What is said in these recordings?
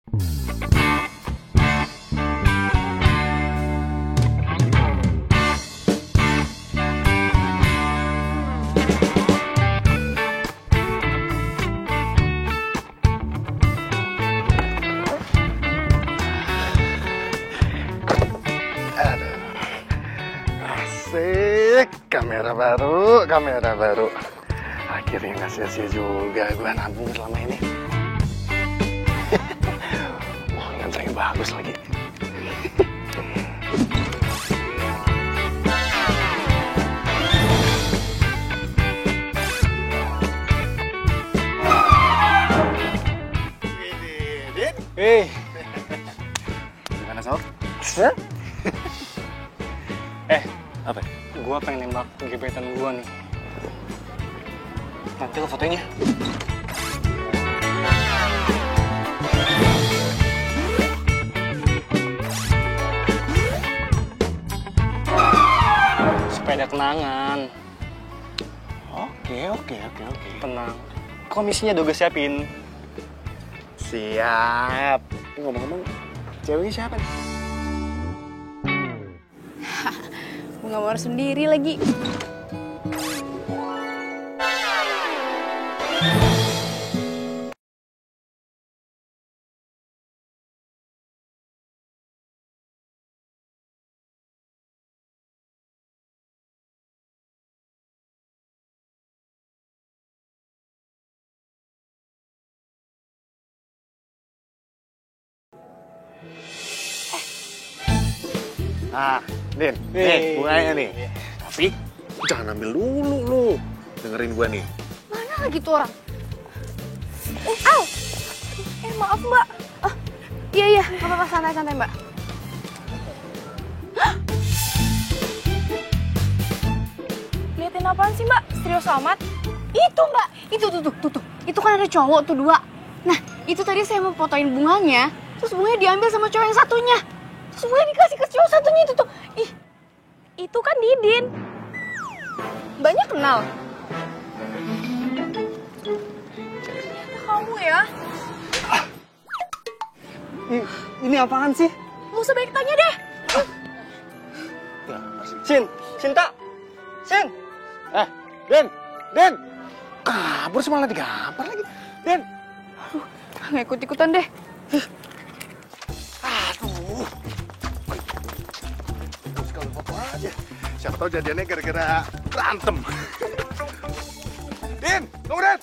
Asik, kamera baru. Akhirnya nggak sia-sia juga gue nabung selama ini. Wah, lensa yang bagus lagi. Hei, Gimana, Sob? apa? Gua pengen nembak gebetan gua nih. Nanti lo fotonya. Supaya ada kenangan. Oke. Tenang. Komisinya udah gue siapin. Siap. Ngomong-ngomong, ceweknya siapa nih? Bunga mawar sendiri lagi. Nah, Din, nih bunganya nih. Tapi jangan ambil dulu lu. Dengerin gua nih. Mana lagi tuh orang? Au! Maaf mbak. Iya, nggak apa-apa, santai mbak. Hah? Liatin apaan sih mbak? Serius amat? Itu mbak, itu tuh. Itu kan ada cowok tuh 2. Nah, itu tadi saya mau fotoin bunganya, terus bunganya diambil sama cowok yang satunya. Terus bunganya dikasih ke cowok satunya itu tuh. Ih, itu kan Didin. Mbaknya kenal? Kamu ya? Ini apaan sih? Mau sebaik tanya deh. Cinta. Sin. Din. Kabur sih malah digampar lagi. Din. Nggak ikut-ikutan deh. Aduh. Sekali foto aja. Siapa tahu jadiannya gara-gara berantem. Din, tunggu Din.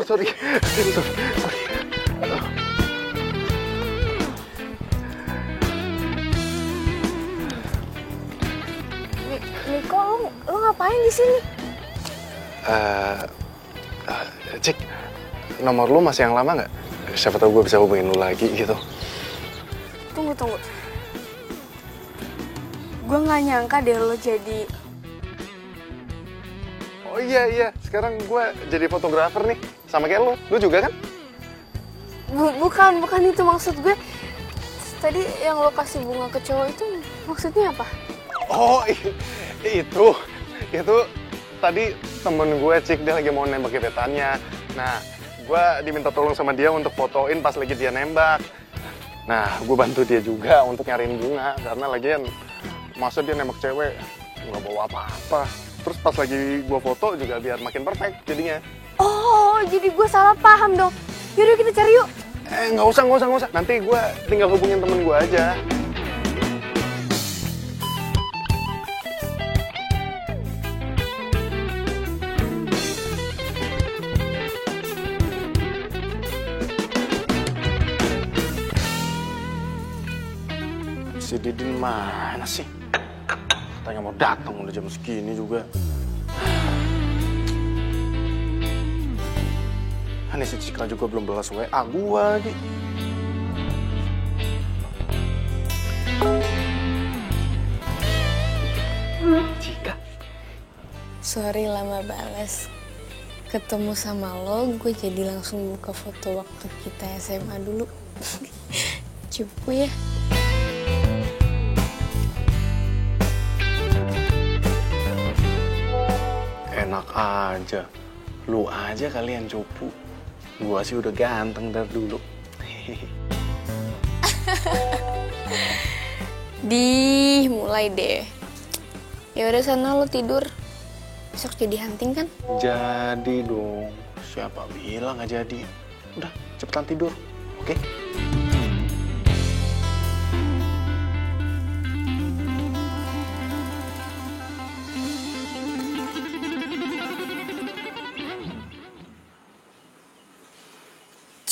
Sorry. Niko, lu ngapain di sini? Cik, nomor lu masih yang lama nggak? Siapa tahu gue bisa hubungin lu lagi gitu. Tunggu. Gue nggak nyangka deh lo jadi... Oh iya, sekarang gue jadi fotografer nih, sama kayak lu juga kan? Bukan itu maksud gue. Tadi yang lo kasih bunga ke cowok itu maksudnya apa? Oh itu tadi temen gue, Cik, dia lagi mau nembak gebetannya. Nah, gue diminta tolong sama dia untuk fotoin pas lagi dia nembak. Nah, gue bantu dia juga untuk nyariin bunga, karena lagian masa dia nembak cewek nggak bawa apa-apa. Terus pas lagi gue foto juga biar makin perfect jadinya. Oh, jadi gue salah paham dong. Yaudah kita cari yuk. Nggak usah. Nanti gue tinggal hubungin temen gue aja. Si Didin mana sih? Katanya mau datang udah jam segini juga. Ini si Cika juga belum balas WA gua lagi. Cika. Sorry lama balas. Ketemu sama lo, gue jadi langsung buka foto waktu kita SMA dulu. Cupu ya. Enak aja. Lu aja kalian cupu. Gua sih udah ganteng dari dulu. Mulai deh. Ya udah sana lo tidur. Besok jadi hunting kan? Jadi dong. Siapa bilang nggak jadi? Udah, cepetan tidur. Oke?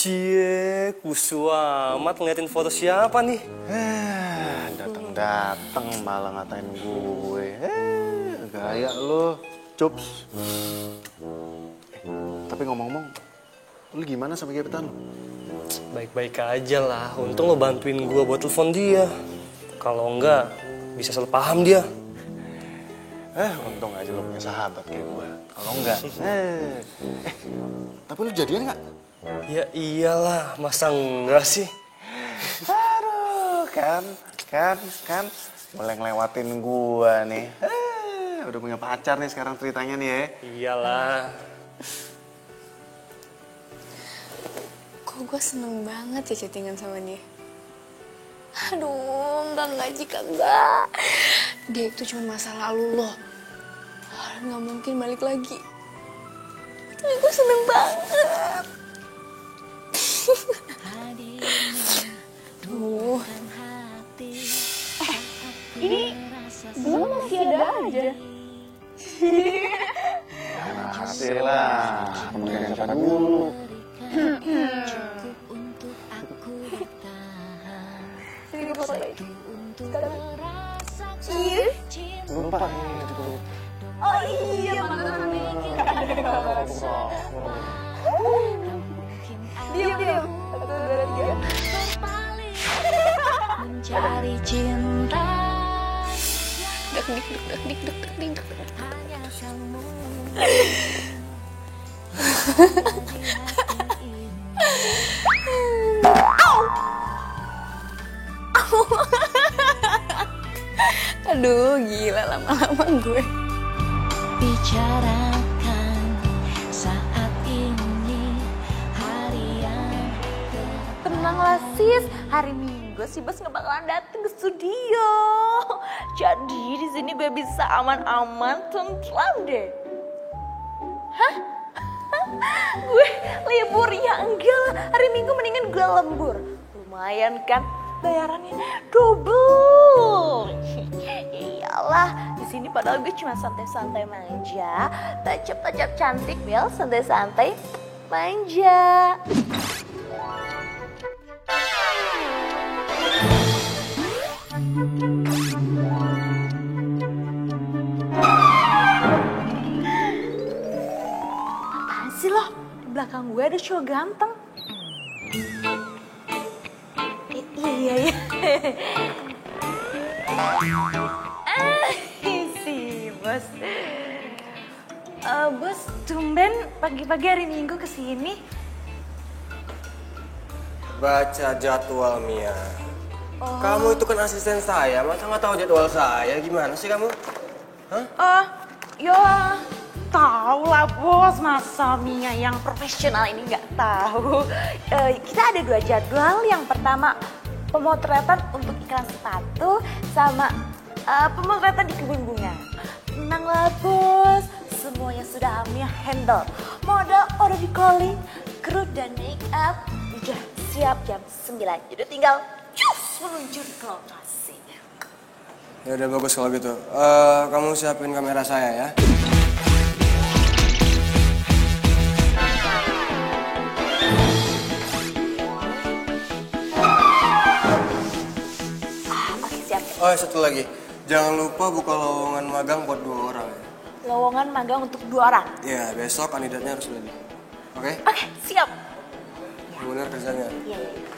Cie, kusu amat ngeliatin foto siapa nih? Dateng malah ngatain gue. Gaya lo, Cups. Tapi ngomong-ngomong, lu gimana sama gebetan lo? Baik-baik aja lah, untung lo bantuin gue buat telepon dia. Kalau enggak, bisa salah paham dia. Untung aja lo punya sahabat kayak gue. Kalau enggak, tapi lu jadian nggak? Ya iyalah, masa enggak sih? Aduh, kan, boleh ngelewatin gua nih. Udah punya pacar nih sekarang ceritanya nih ya. Iyalah. Kok gue seneng banget ya chattingan sama dia. Aduh, enggak Jika, enggak. Dia itu cuma masa lalu loh. Nggak mungkin balik lagi. Tapi gue seneng banget. Duh. Ini belum masih ada aja. Hati lah, kemudian siapa dulu. Sini gue fotoin. Iya. Lupa. Oh iya, mantan. Diam. 1, 2, 3. Mencari cinta Dik. hanya kamu. Aduh, gila lama-lama gue. Bicarakan saat ini hari yang Tenanglah sis, hari Minggu si Bos nggak bakalan dateng ke studio. Jadi di sini gue bisa aman-aman tentram deh. Hah? Gue libur ya enggak, hari Minggu mendingan gue lembur. Lumayan kan, bayarannya double. Iyalah, di sini padahal gue cuma santai-santai manja, tacap-tacap cantik Bel, santai-santai manja. Apaan sih lo? Di belakang gue ada cowok ganteng. Iya ya. Si Bos. Bos, tumben pagi-pagi hari Minggu kesini. Baca jadwal Mia. Kamu itu kan asisten saya, masa nggak tahu jadwal saya? Gimana sih kamu? Hah? Ya, Tahu lah bos, masa Mia yang profesional ini nggak tahu. Kita ada 2 jadwal. Yang pertama pemotretan untuk iklan sepatu sama pemotretan di kebun bunga. Tenang lah bos, semuanya sudah Mia handle. Model udah di calling, kru dan make up udah siap jam 9. Jadi tinggal cus meluncur ke lokasi. Ya udah bagus kalau gitu. Kamu siapin kamera saya ya. Oke siap. Oh, satu lagi. Jangan lupa buka lowongan magang buat 2 orang ya. Lowongan magang untuk 2 orang. Iya, besok kandidatnya harus ready. Oke? Oke siap. Bener kerjanya. Iya.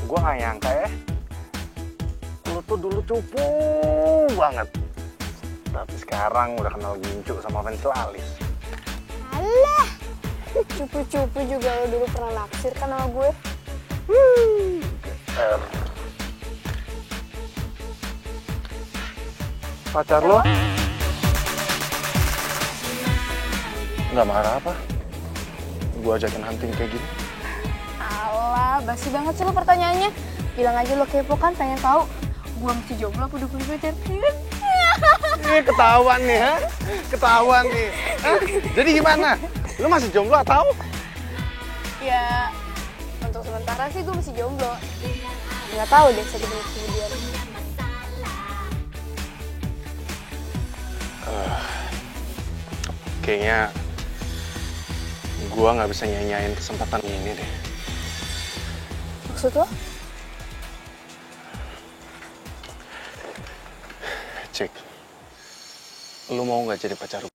Gue gak nyangka ya, lu tuh dulu cupu banget. Tapi sekarang udah kenal gincu sama fans Lalis. Alah, cupu-cupu juga lo dulu pernah naksir kan sama gue. Pacar lo? Nggak marah apa? Gue ajakin hunting kayak gini. Alah, basi banget sih lo pertanyaannya. Bilang aja lo kepo kan, pengen tahu gue mesti jomblo apa udah punya pacar. Ini ketahuan nih, ha? Ketahuan nih. Hah? Jadi gimana? Lu masih jomblo atau? Ya, untuk sementara sih gue masih jomblo. Nggak tahu deh 1 menit kemudian. Kayaknya gue nggak bisa nyanyain kesempatan ini deh. Maksud lo? Cik, lu mau nggak jadi pacar gue?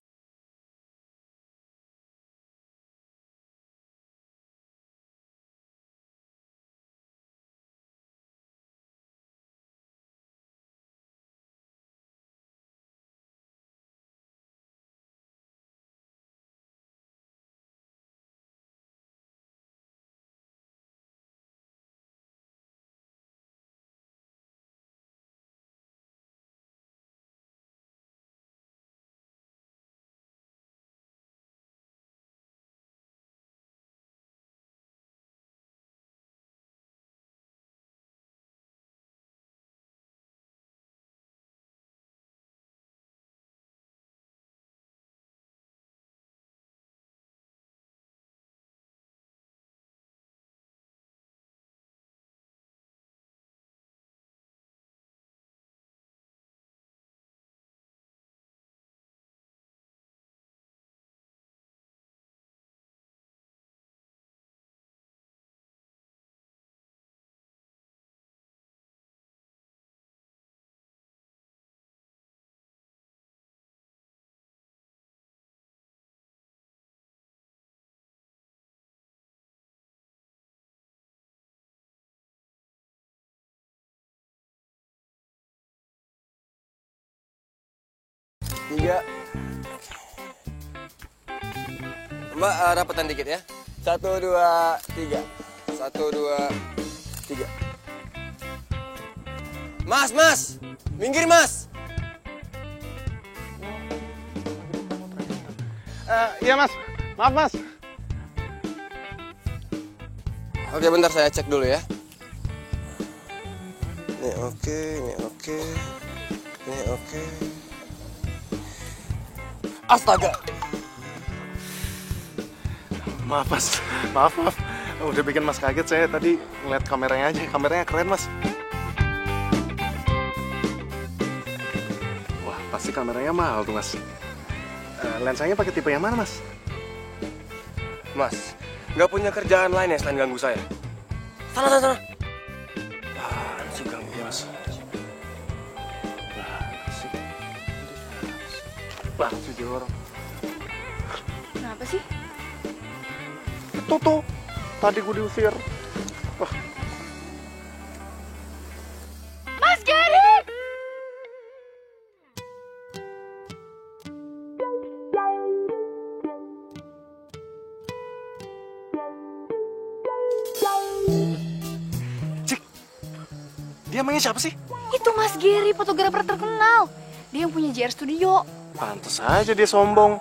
Tiga. Mbak, rapetan dikit ya. 1, 2, 3. 1, 2, 3. Mas! Minggir, Mas! Iya mas, maaf mas. Oke, bentar saya cek dulu ya. Ini oke, ini oke. Ini oke. Astaga! Maaf mas, maaf. Udah bikin mas kaget, saya tadi ngeliat kameranya aja. Kameranya keren mas. Wah, pasti kameranya mahal tuh mas. Lensanya pakai tipe yang mana mas? Mas, nggak punya kerjaan lain ya selain ganggu saya? Sana. Sih ganggu mas. Banget sih dia orang. Kenapa sih? Itu tuh, tadi gue diusir. Wah, emangnya siapa sih? Itu Mas Gary, fotografer terkenal. Dia yang punya JR Studio. Pantes aja dia sombong.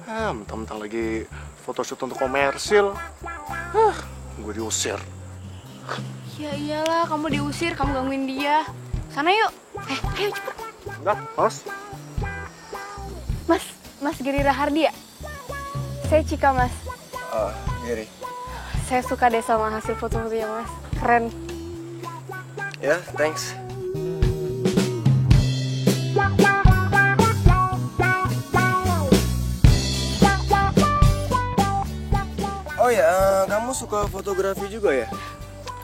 Mentang-mentang lagi photoshoot untuk komersil. Gue diusir. Ya iyalah, kamu diusir, kamu gangguin dia. Sana yuk. Ayo cepet. Enggak, Mas. Mas Gary Rahardi ya? Saya Cika, Mas. Gary. Saya suka deh sama hasil foto-fotonya, Mas. Keren. Ya, thanks. Oh ya, kamu suka fotografi juga ya?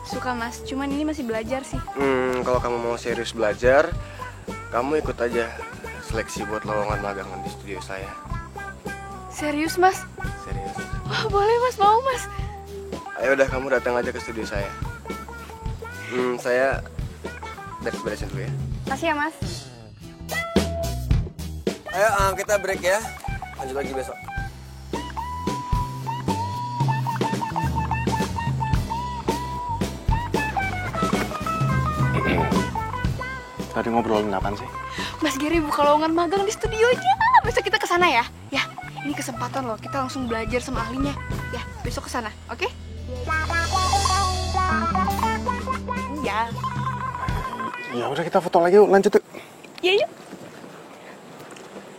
Suka, Mas. Cuman ini masih belajar sih. Kalau kamu mau serius belajar, kamu ikut aja seleksi buat lowongan magangan di studio saya. Serius, Mas? Serius. Wah, boleh, Mas. Mau, Mas. Ayo udah, kamu datang aja ke studio saya. Saya beres-beresin dulu ya. Makasih ya, Mas. Ayo, kita break ya. Lanjut lagi besok. Tadi ngobrolin apaan sih? Mas Gary buka lowongan magang di studionya. Besok kita ke sana ya. Ya, ini kesempatan loh. Kita langsung belajar sama ahlinya. Ya, besok ke sana, oke? Iya. Ya udah kita foto lagi yuk, lanjut yuk. Iya, yuk.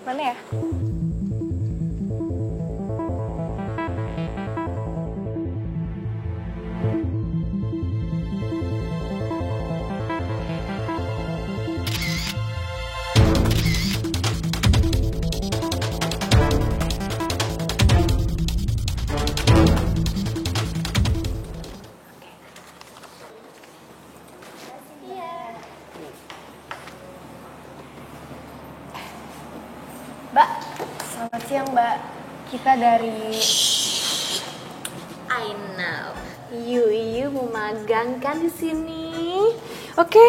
Mana ya? Mbak, selamat siang Mbak. Kita dari... I know. You mau magang kan di sini? Oke.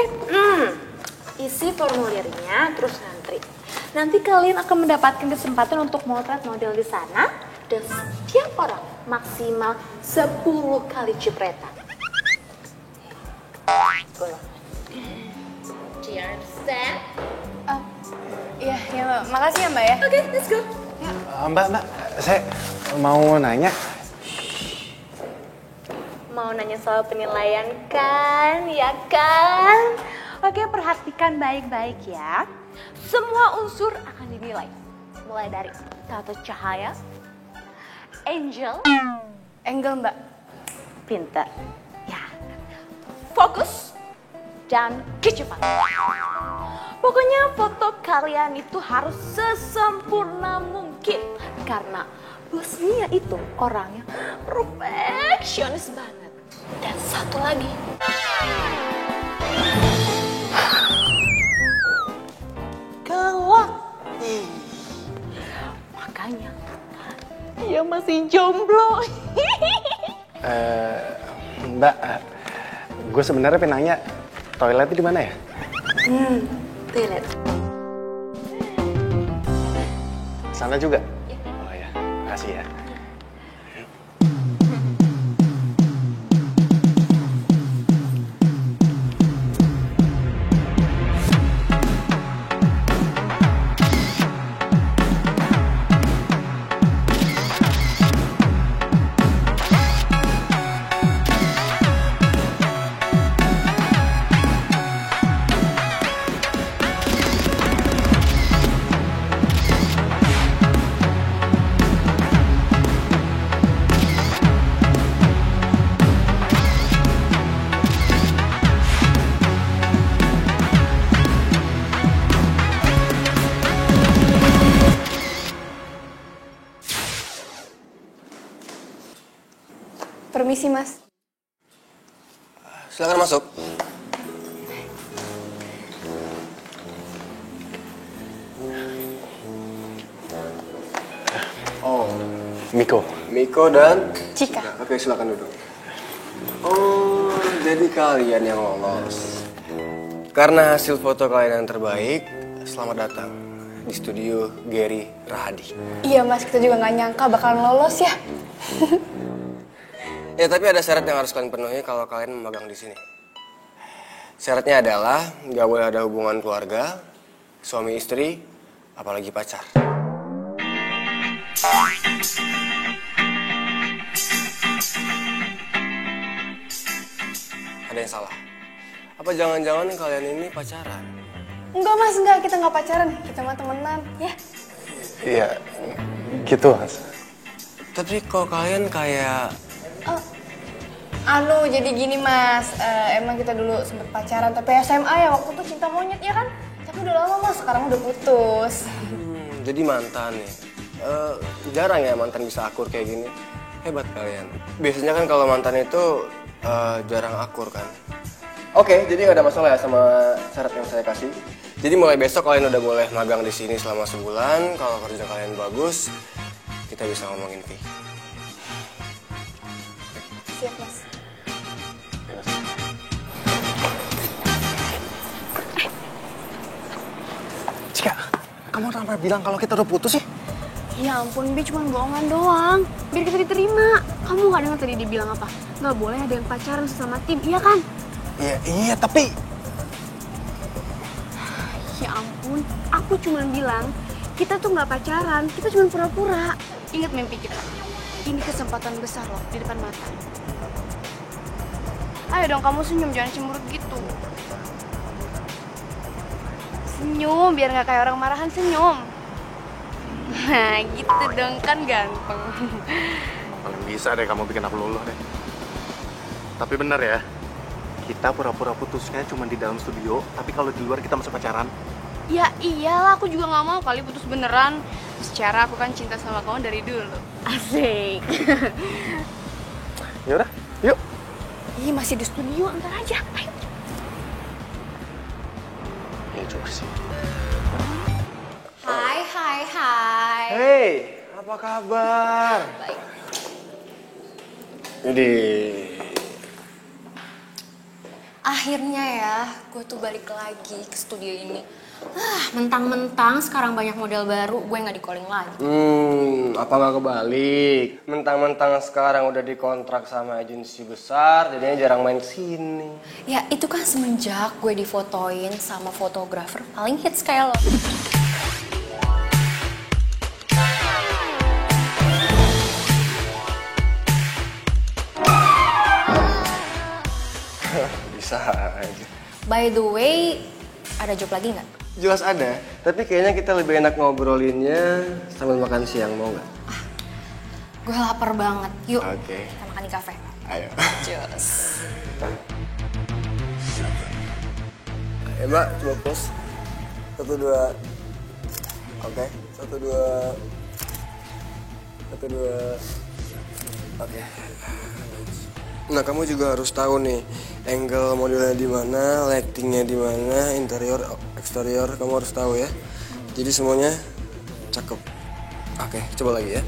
Isi formulirnya terus ngantri. Nanti kalian akan mendapatkan kesempatan untuk motret model di sana dan setiap orang maksimal 10 kali cipratan. Do you understand? Iya, Mbak. Makasih ya Mbak ya. Oke, let's go. Mbak, saya mau nanya. Mau nanya soal penilaian kan, ya kan? Oke, perhatikan baik-baik ya. Semua unsur akan dinilai. Mulai dari tata cahaya, angle, Mbak. pinter, ya, fokus, dan kecepatan. Pokoknya foto kalian itu harus sesempurna mungkin. Karena Bos Mia itu orangnya perfeksionis banget. Dan satu lagi. Galak. Makanya dia masih jomblo. Mbak, gue sebenarnya pengen nanya, toiletnya di mana ya? Toilet. Sana juga? Oh ya, makasih ya. Permisi, Mas. Silakan masuk. Oh, Miko dan Cika. Oke, silakan duduk. Oh, jadi kalian yang lolos. Karena hasil foto kalian yang terbaik, selamat datang di studio Gary Rahadi. Iya, Mas. Kita juga nggak nyangka bakalan lolos ya. Ya, tapi ada syarat yang harus kalian penuhi kalau kalian magang di sini. Syaratnya adalah nggak boleh ada hubungan keluarga, suami istri, apalagi pacar. Ada yang salah? Apa jangan-jangan kalian ini pacaran? Enggak mas, enggak, kita nggak pacaran, kita mah temenan, ya. Iya, gitu Mas. Tapi kok kalian kayak... Jadi gini mas, emang kita dulu sempet pacaran, tapi SMA ya, waktu itu cinta monyet ya kan? Tapi udah lama mas, sekarang udah putus. Jadi mantan ya? Jarang ya mantan bisa akur kayak gini. Hebat kalian. Biasanya kan kalau mantan itu jarang akur kan. Oke, jadi nggak ada masalah ya sama syarat yang saya kasih. Jadi mulai besok kalian udah boleh magang di sini selama sebulan. Kalau kerja kalian bagus, kita bisa ngomongin fee. Siap mas. Cika, kamu kenapa bilang kalau kita udah putus sih? Ya ampun, Bi, cuma bohongan doang. Biar kita diterima. Kamu gak dengar tadi dia bilang apa? Gak boleh ada yang pacaran sesama tim, iya kan? Iya, tapi... Ya ampun, aku cuma bilang kita tuh gak pacaran, kita cuma pura-pura. Ingat mimpi kita. Ini kesempatan besar loh di depan mata. Ayo dong, kamu senyum, jangan cemberut gitu. Senyum, biar gak kayak orang marahan, senyum. Nah, gitu dong, kan ganteng. Paling bisa deh kamu bikin aku luluh deh. Tapi bener ya, kita pura-pura putusnya cuma di dalam studio, tapi kalau di luar kita masih pacaran. Ya iyalah, aku juga gak mau kali putus beneran. Secara aku kan cinta sama kamu dari dulu. Asik. Ya udah, yuk. Ih, masih di studio, antar aja. Ayo. Ya juga sih. Hai. Hey, apa kabar? Baik. Jadi... Akhirnya ya, gue tuh balik lagi ke studio ini. Mentang-mentang sekarang banyak model baru, gue nggak di-calling lagi. Apa nggak kebalik? Mentang-mentang sekarang udah dikontrak sama agensi besar, jadinya jarang main kesini. Ya itu kan semenjak gue difotoin sama fotografer paling hits kayak lo. Bisa aja. By the way, ada job lagi nggak? Jelas ada, tapi kayaknya kita lebih enak ngobrolinnya sambil makan siang, mau nggak? Gue lapar banget. Yuk, Oke. kita makan di kafe. Ayo. Cheers. Mbak, coba pause. 1, 2. Oke, 1, 2. 1, 2. Oke. Nah, kamu juga harus tahu nih, angle modelnya di mana, lightingnya di mana, interior, eksterior, kamu harus tahu ya. Jadi semuanya cakep. Oke, coba lagi ya.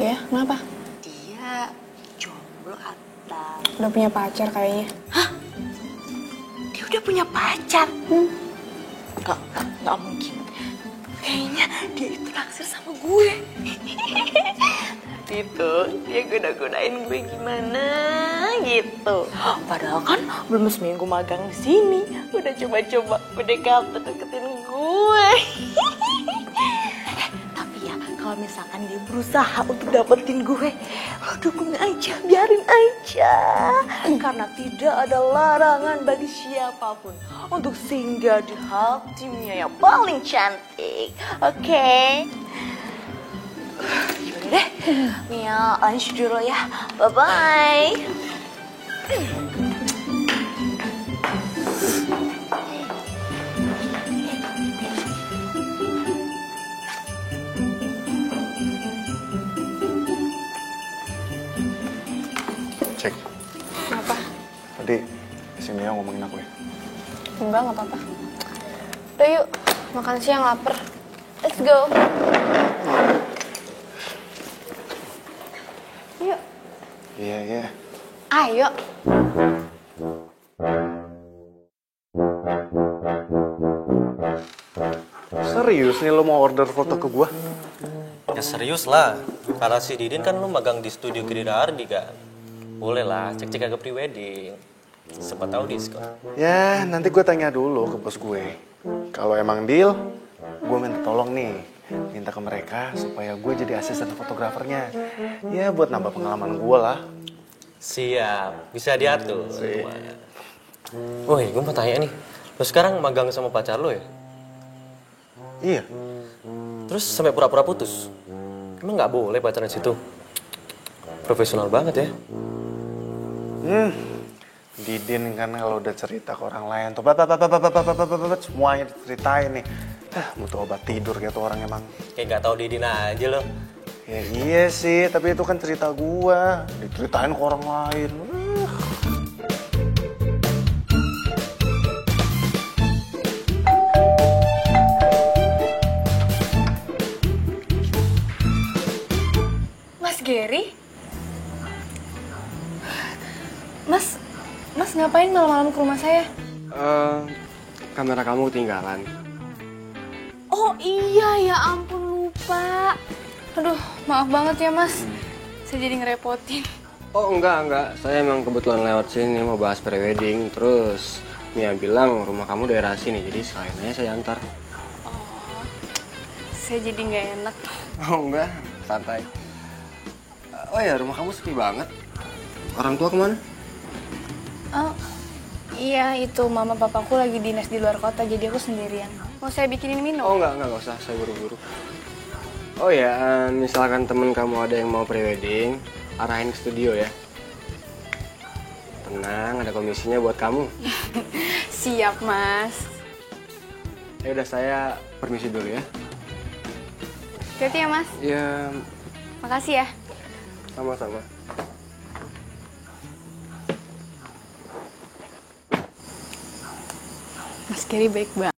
Ya, kenapa? Dia jomblo atau... Udah punya pacar kayaknya. Hah? Dia udah punya pacar? Nggak mungkin. Kayaknya dia itu naksir sama gue. Itu dia goda-godain gue gimana gitu. Padahal kan belum seminggu magang di sini, udah coba-coba PDKT deketin gue. gue. Tapi ya kalau misalkan dia berusaha untuk dapetin gue, lo dukung aja, biarin aja. Karena tidak ada larangan bagi siapapun untuk singgah di hatinya yang paling cantik. Oke? Yaudah deh, Mia lunch dulu ya. Bye-bye. Cek, Kenapa? tadi si Mia ngomongin aku ya. Enggak, nggak apa-apa. Udah yuk, makan siang lapar. Let's go. Yuk. Iya, iya. Ayo. Serius nih lo mau order foto ke gua? Ya serius lah, karena si Didin kan lu magang di studio Gerida Ardi kan. Boleh lah, cek-cek agak pre-wedding. Siapa tahu diskon. Ya, nanti gue tanya dulu ke bos gue. Kalau emang deal, gue minta tolong nih. Minta ke mereka supaya gue jadi asisten fotografernya. Ya, buat nambah pengalaman gue lah. Siap, bisa diatur. Woi, gue mau tanya nih. Lu sekarang magang sama pacar lu ya? Iya. Terus sampai pura-pura putus? Emang nggak boleh pacaran situ? Profesional banget ya. Didin kan kalau udah cerita ke orang lain tuh, semuanya diceritain nih. Butuh obat tidur gitu orang emang. Kayak nggak tahu Didin aja lo. Ya iya sih, tapi itu kan cerita gua. Diceritain ke orang lain. Mas Gary? Mas ngapain malam-malam ke rumah saya? Kamera kamu ketinggalan. Oh iya, ya ampun lupa. Aduh, maaf banget ya mas. Saya jadi ngerepotin. Oh enggak. Saya emang kebetulan lewat sini mau bahas prewedding. Terus Mia bilang rumah kamu daerah sini, jadi sekalian aja saya antar. Saya jadi nggak enak. Oh enggak, santai. Oh ya, rumah kamu sepi banget. Orang tua kemana? Oh, iya itu mama papaku lagi dinas di luar kota, jadi aku sendirian. Mau saya bikinin minum? Oh enggak usah, saya buru-buru. Oh ya, misalkan temen kamu ada yang mau prewedding, arahin ke studio ya. Tenang, ada komisinya buat kamu. Siap mas. Ya udah, saya permisi dulu ya. Hati-hati ya mas. Ya, Makasih ya. sama-sama. Mas Gary baik banget.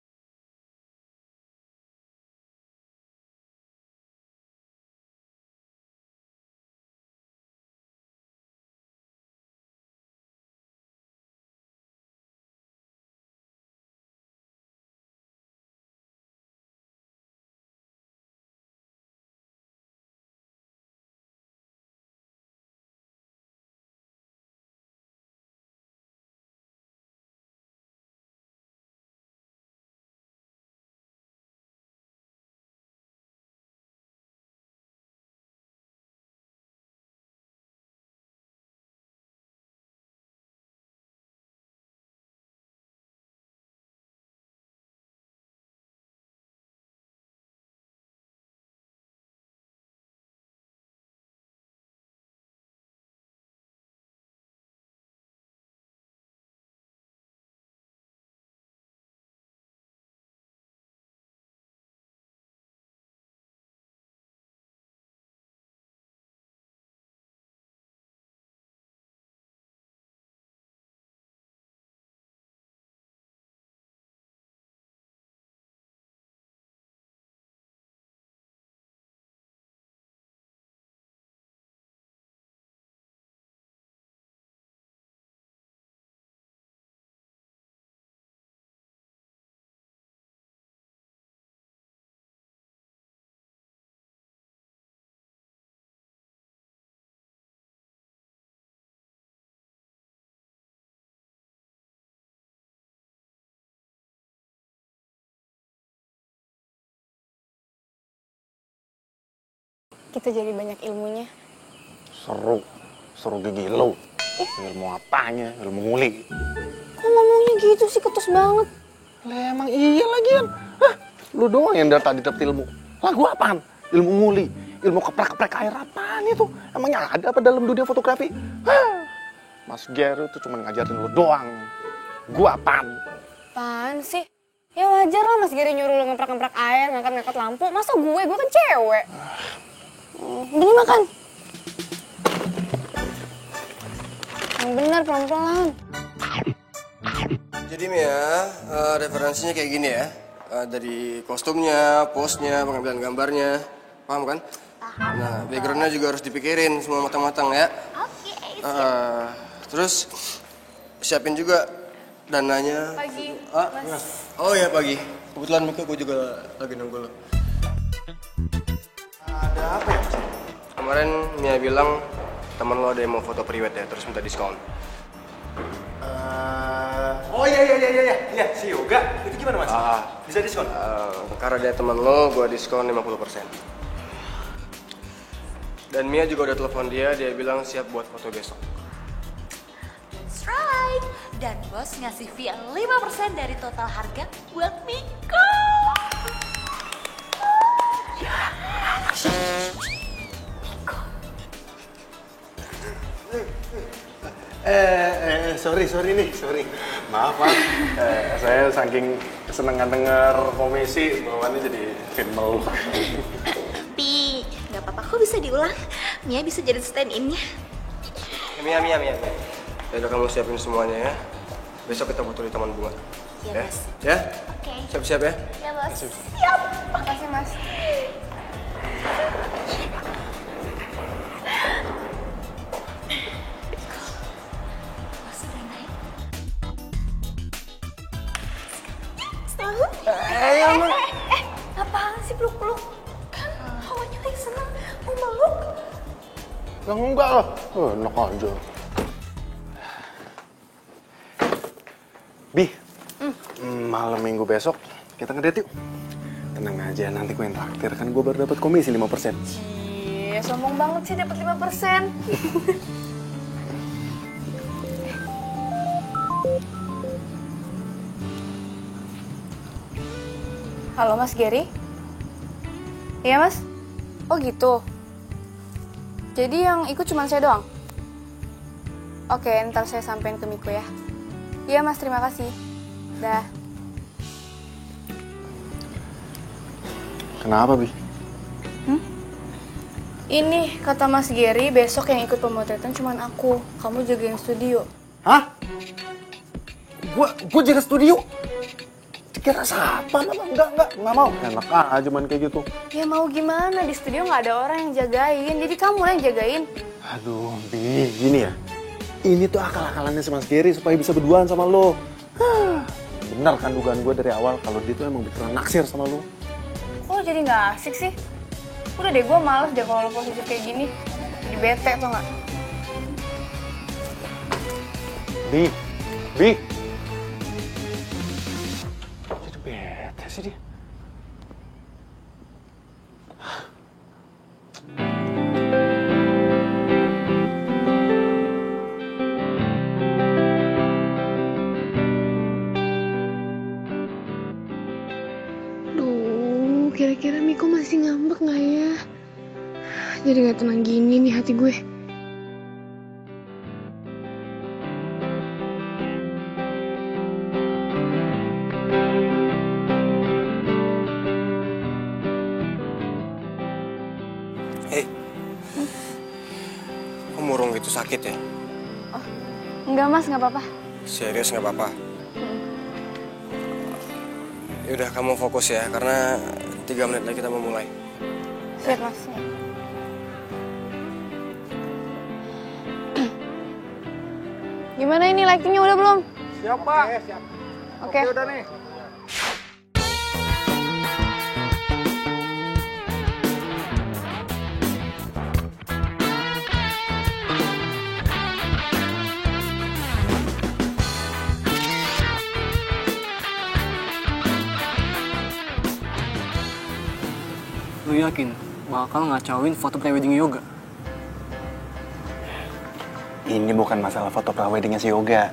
Kita jadi banyak ilmunya. Seru gigi lo. Ilmu apanya? Ilmu nguli. Kok ngomongnya gitu sih, ketus banget. Lah emang iya lagian. Hah, lu doang yang dari tadi dapet ilmu. Lah gua apaan? Ilmu nguli, ilmu keprek-keprek air apaan itu? Emangnya ada apa dalam dunia fotografi? Hah, Mas Gary tuh cuma ngajarin lu doang. Gua apaan? Apaan sih? Ya wajar lah Mas Gary nyuruh lo ngeprak-ngeprak air, ngangkat-ngangkat lampu. Masa gue kan cewek. Gini makan. Yang benar pelan-pelan. Jadi Mia, referensinya kayak gini ya. Dari kostumnya, pose-nya, pengambilan gambarnya. Paham kan? Nah, background-nya juga harus dipikirin semua matang-matang ya. Oke. Terus siapin juga dananya. Pagi, Mas. Oh ya pagi. Kebetulan Mika gue juga lagi nunggu lo. Ada apa ya Mas? Kemarin Mia bilang teman lo ada yang mau foto priwet ya, terus minta diskon. Oh iya, si Yoga. Itu gimana Mas? Bisa diskon? Karena dia teman lo, gue diskon 50%. Dan Mia juga udah telepon dia bilang siap buat foto besok. That's right. Dan bos ngasih fee 5% dari total harga buat Miko. Sorry. Maaf Mas, saya saking kesenangan denger komisi, bawaannya jadi film. Tapi nggak apa-apa kok bisa diulang. Mia bisa jadi stand-in-nya. Mia. Ya udah kamu siapin semuanya ya. Besok kita foto di Taman Bunga. Iya, Ya? Mas. Ya? Oke. Siap-siap ya? Ya, Bos. Siap. Makasih Mas. Bos udah naik. Apaan sih peluk-peluk? Kan hawanya lagi seneng. Mau meluk. Yang enggak lah, enak aja. Bi, malam minggu besok kita ngedate yuk. Tenang aja, nanti gue yang traktir. Kan gue baru dapat komisi 5%. Iya, sombong banget sih dapat 5%. Halo Mas Gary? Iya Mas? Oh gitu. Jadi yang ikut cuma saya doang? Oke, ntar saya sampein ke Miko ya. Iya Mas, terima kasih. Dah. Kenapa, Bi? Ini kata Mas Gary, besok yang ikut pemotretan cuma aku. Kamu jagain studio. Hah? Gue jaga studio? Kira siapa? Enggak mau. Enak aja main kayak gitu. Ya mau gimana, di studio nggak ada orang yang jagain. Jadi kamu lah yang jagain. Aduh, Bi, gini ya. Ini tuh akal-akalannya si Mas Gary supaya bisa berduaan sama lo. Benar kan dugaan gue dari awal kalau dia tuh emang beneran naksir sama lo. Kok jadi nggak asik sih? Udah deh, gue males deh kalau lo posisi kayak gini. Jadi bete tuh nggak? Bi. Jadi bete sih dia. Duh, kira-kira Miko masih ngambek nggak ya? Jadi nggak tenang gini nih hati gue. Hei, kok murung gitu sakit ya? Enggak Mas, nggak apa-apa. Serius nggak apa-apa? Yaudah kamu fokus ya, karena 3 menit lagi kita mau mulai. Siap Mas. Gimana ini lightingnya udah belum? Siap, Pak. Siap. Oke. Udah nih. Lu yakin bakal ngacauin foto prewedding Yoga. Ini bukan masalah foto preweddingnya si Yoga,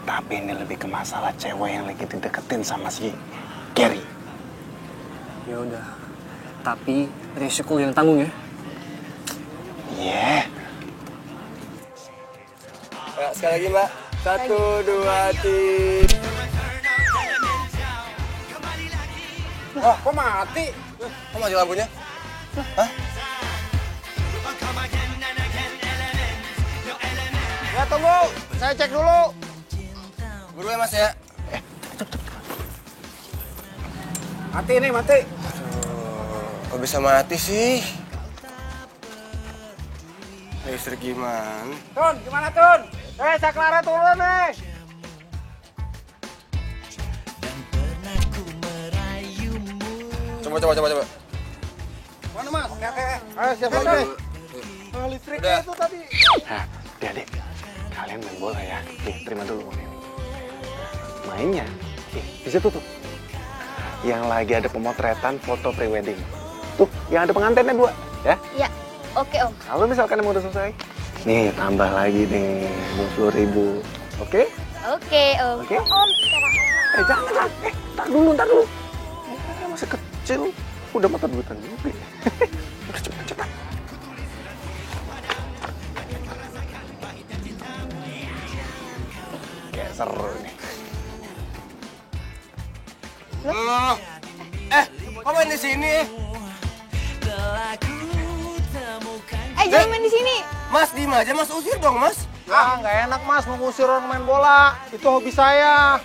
tapi ini lebih ke masalah cewek yang lagi dideketin sama si Gary. Ya udah, tapi resiko yang tanggung ya. Iya. Ya, sekali lagi Mbak. 1, 2, 3. Wah, kok mati? Kok mati lampunya? Hah? Ya, tunggu. Saya cek dulu. Buru ya, Mas ya. Mati nih, mati. Kok bisa mati sih? Listrik gimana? Tun, gimana Tun? Saya Clara turun nih. Coba. Mana Mas? Ayo siap lagi. Listriknya itu tadi. Nah, adik, kalian main bola ya. Nih, terima dulu uang ini. Mainnya, di situ tuh. Yang lagi ada pemotretan foto prewedding. Tuh, yang ada pengantinnya 2, ya? Ya, oke Om. Kalau misalkan emang udah selesai, nih tambah lagi nih 10.000, oke? Oke Om. Oke? Om, Jangan. Ntar dulu. Masih kecil, udah mata duitan juga. Udah cepat. Kayak seru nih. Kok main di sini? jangan main di sini. Mas, diem aja, Mas usir dong, Mas. Nggak enak Mas, mengusir orang main bola. Itu hobi saya.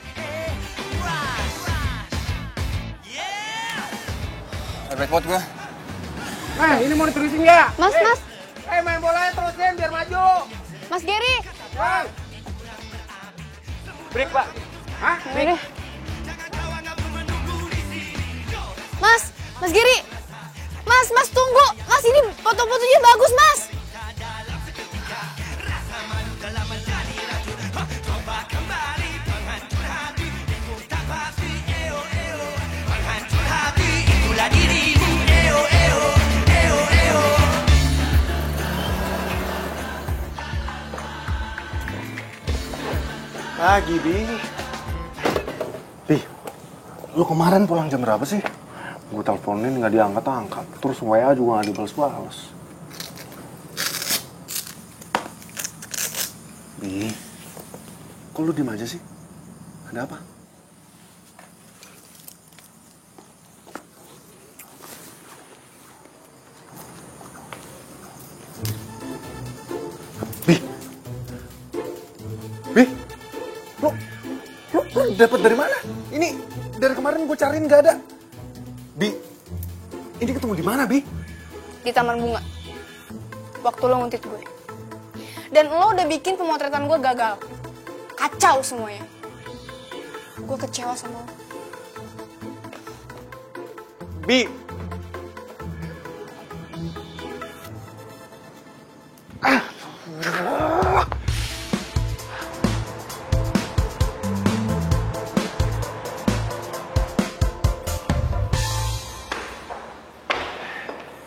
Bad mood gua. Ini mau diterusin ya? Mas. Main bolanya terusin biar maju. Mas Gary. Break, Pak. Hah? Break. Mas Gary. Mas tunggu. Mas ini foto-fotonya bagus, Mas. Pagi, Bi, lu kemarin pulang jam berapa sih? Gue teleponin nggak diangkat-angkat, terus WA juga nggak dibales-bales. Bi, kok lu diem aja sih? Ada apa? Lu dapat dari mana? Ini dari kemarin gue cariin nggak ada. Bi, ini ketemu di mana, Bi? Di taman bunga. Waktu lo nguntit gue. Dan lo udah bikin pemotretan gue gagal. Kacau semuanya. Gue kecewa sama lo. Bi.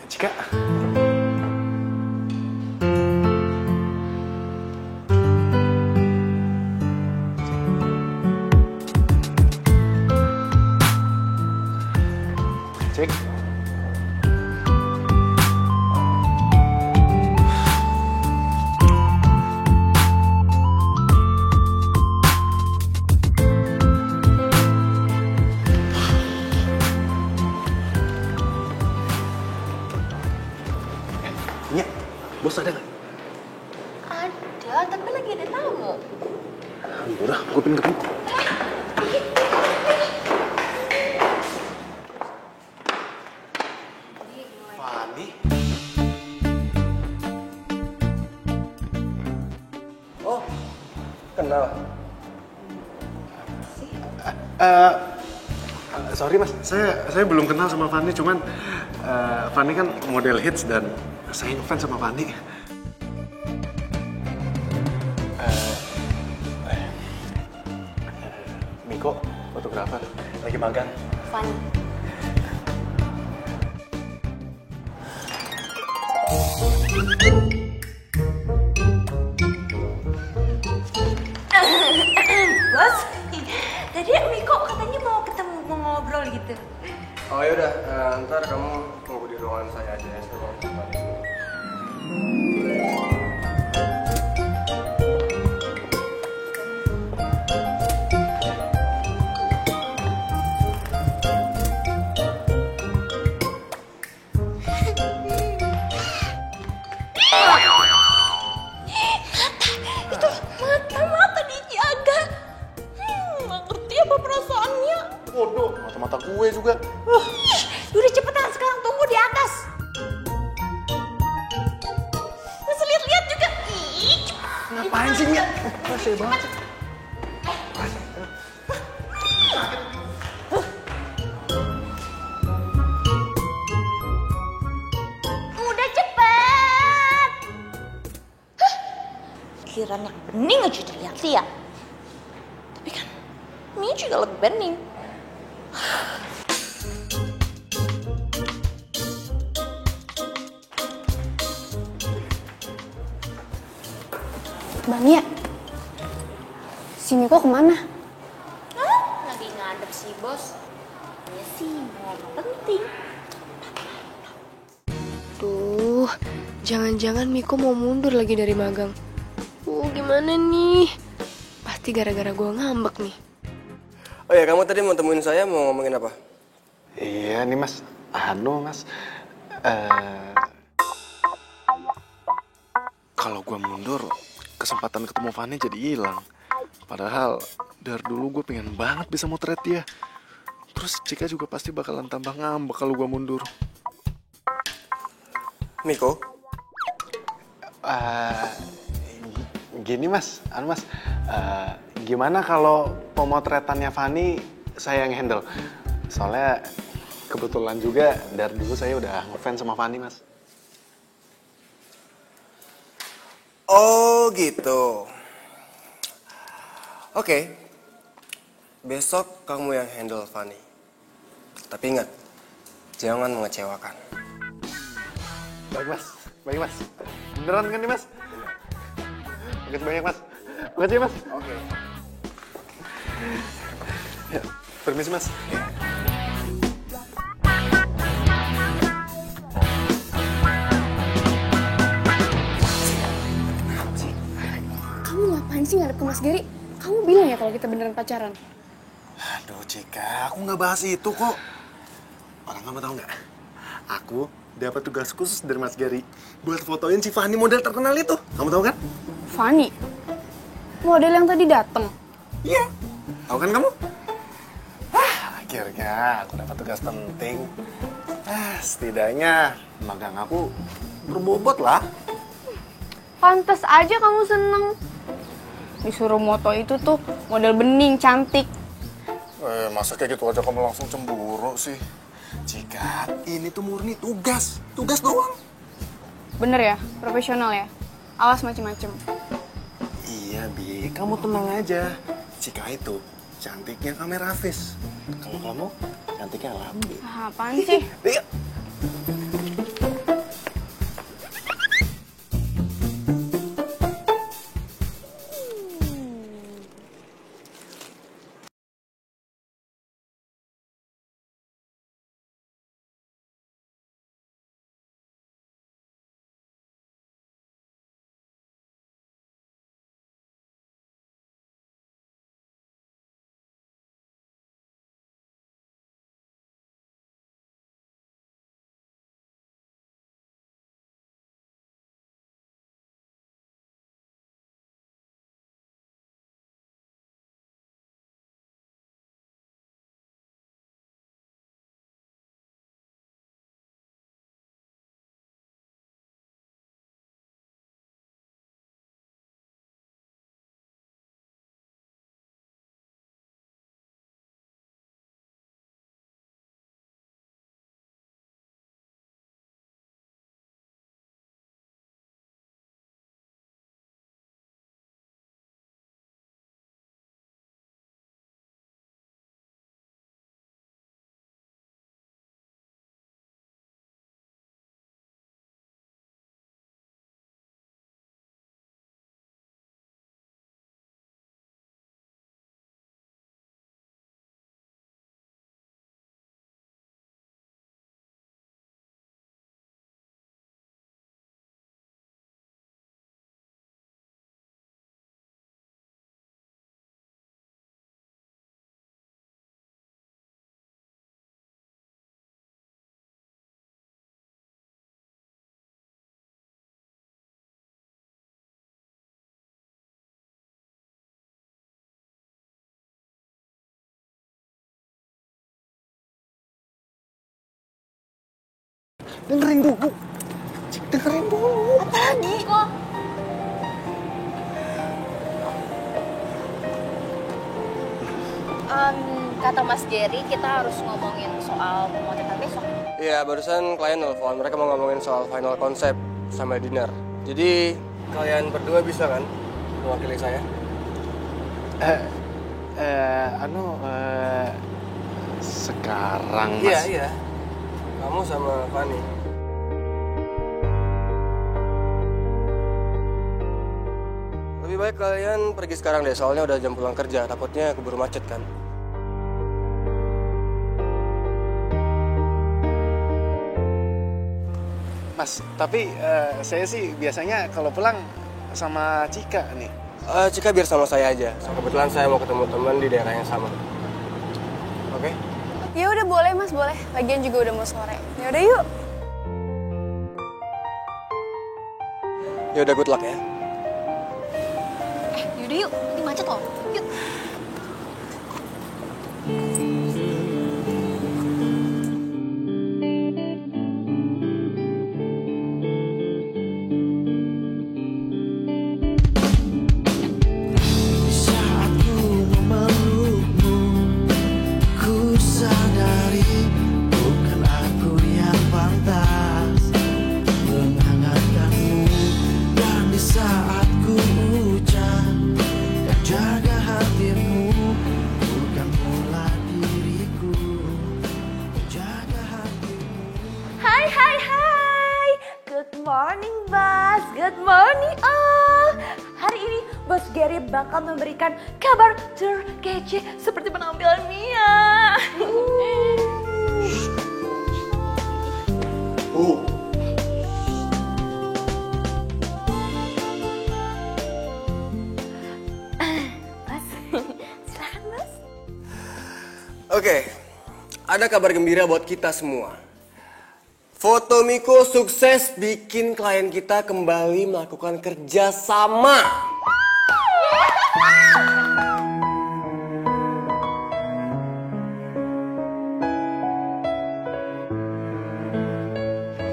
Cika. Cik. Nya, bos ada nggak? Ada, tapi lagi ada tamu. Udah, gue pengen ketemu. Fani? Oh, kenal. Sorry mas, saya belum kenal sama Fani, cuman Fani kan model hits dan saya ngefans sama Fani. Miko, fotografer, lagi magang. Fani. Bos, tadi Miko katanya mau ketemu, mau ngobrol gitu. Oh yaudah, ntar kamu tunggu di ruangan saya aja ya. Saya mau tempat. Mata dijaga. Nggak ngerti apa perasaannya. Bodoh, mata-mata gue juga. Udah cepetan sekarang tunggu di atas. Masih lihat-lihat juga. Ih, Ngapain sih, Mia? Rasanya banget sih. udah cepet. Kiraan yang bening aja terlihat-lihat. Tapi kan Mia juga lebih bening. Bang ya, si Miko kemana? Lagi ngadep sih bos. Ya sih mau penting. Duh, jangan-jangan Miko mau mundur lagi dari magang. Gimana nih? Pasti gara-gara gue ngambek nih. Oh ya, kamu tadi mau temuin saya mau ngomongin apa? Iya nih mas, mas. Kalau gue mundur, kesempatan ketemu Fanny jadi hilang. Padahal dari dulu gue pengen banget bisa motret dia. Terus Cika juga pasti bakalan tambah ngambek kalau gue mundur. Miko? Gini mas, gimana kalau pemotretannya Fanny saya yang handle? Soalnya kebetulan juga dari dulu saya udah ngefans sama Fanny mas. Oh gitu. Oke. Besok kamu yang handle Fanny. Tapi ingat, jangan mengecewakan. Baik mas. Beneran kan nih mas? Makasih banyak mas. Makasih ya mas. Oke. Ya, permisi mas. Kamu ngapain sih ngadep ke Mas Gary? Kamu bilang ya kalau kita beneran pacaran? Aduh Cika, aku nggak bahas itu kok. Orang kamu tahu nggak? Aku dapat tugas khusus dari Mas Gary buat fotoin si Fanny model terkenal itu. Kamu tahu kan? Fanny? Model yang tadi datang. Iya. Tahu kan kamu? Akhirnya aku dapat tugas penting. Setidaknya magang aku berbobot lah. Pantes aja kamu seneng. Disuruh moto itu tuh model bening, cantik. Masa kayak gitu aja kamu langsung cemburu sih? Cika, ini tuh murni tugas. Tugas doang. Bener ya? Profesional ya? Awas macem-macem. Iya, Bi. Kamu tenang aja. Cika itu cantiknya kamera face. Kalau kamu cantiknya alami. Apaan sih? Iya. Dengerin dulu. Cik, dengerin dulu. Apa lagi? Kok? Kata Mas Jerry, kita harus ngomongin soal pemotretan besok. Iya, barusan klien nelfon. Mereka mau ngomongin soal final konsep sama dinner. Jadi, kalian berdua bisa kan mewakili saya? Sekarang Mas. Iya. Kamu sama Fanny. Lebih baik kalian pergi sekarang deh, soalnya udah jam pulang kerja. Takutnya keburu macet kan. Mas, tapi saya sih biasanya kalau pulang sama Cika nih. Cika biar sama saya aja. So, kebetulan saya mau ketemu teman di daerah yang sama. Oke? Ya udah boleh Mas, boleh. Lagian juga udah mau sore. Ya udah yuk. Ya udah, good luck ya. Yaudah yuk, ini macet loh. Yuk. Hai. Good morning, Bos. Good morning, all. Hari ini Bos Gary bakal memberikan kabar terkece seperti penampilan Mia. Bos, silakan Bos. Oke, ada kabar gembira buat kita semua. Foto Miko sukses bikin klien kita kembali melakukan kerja sama.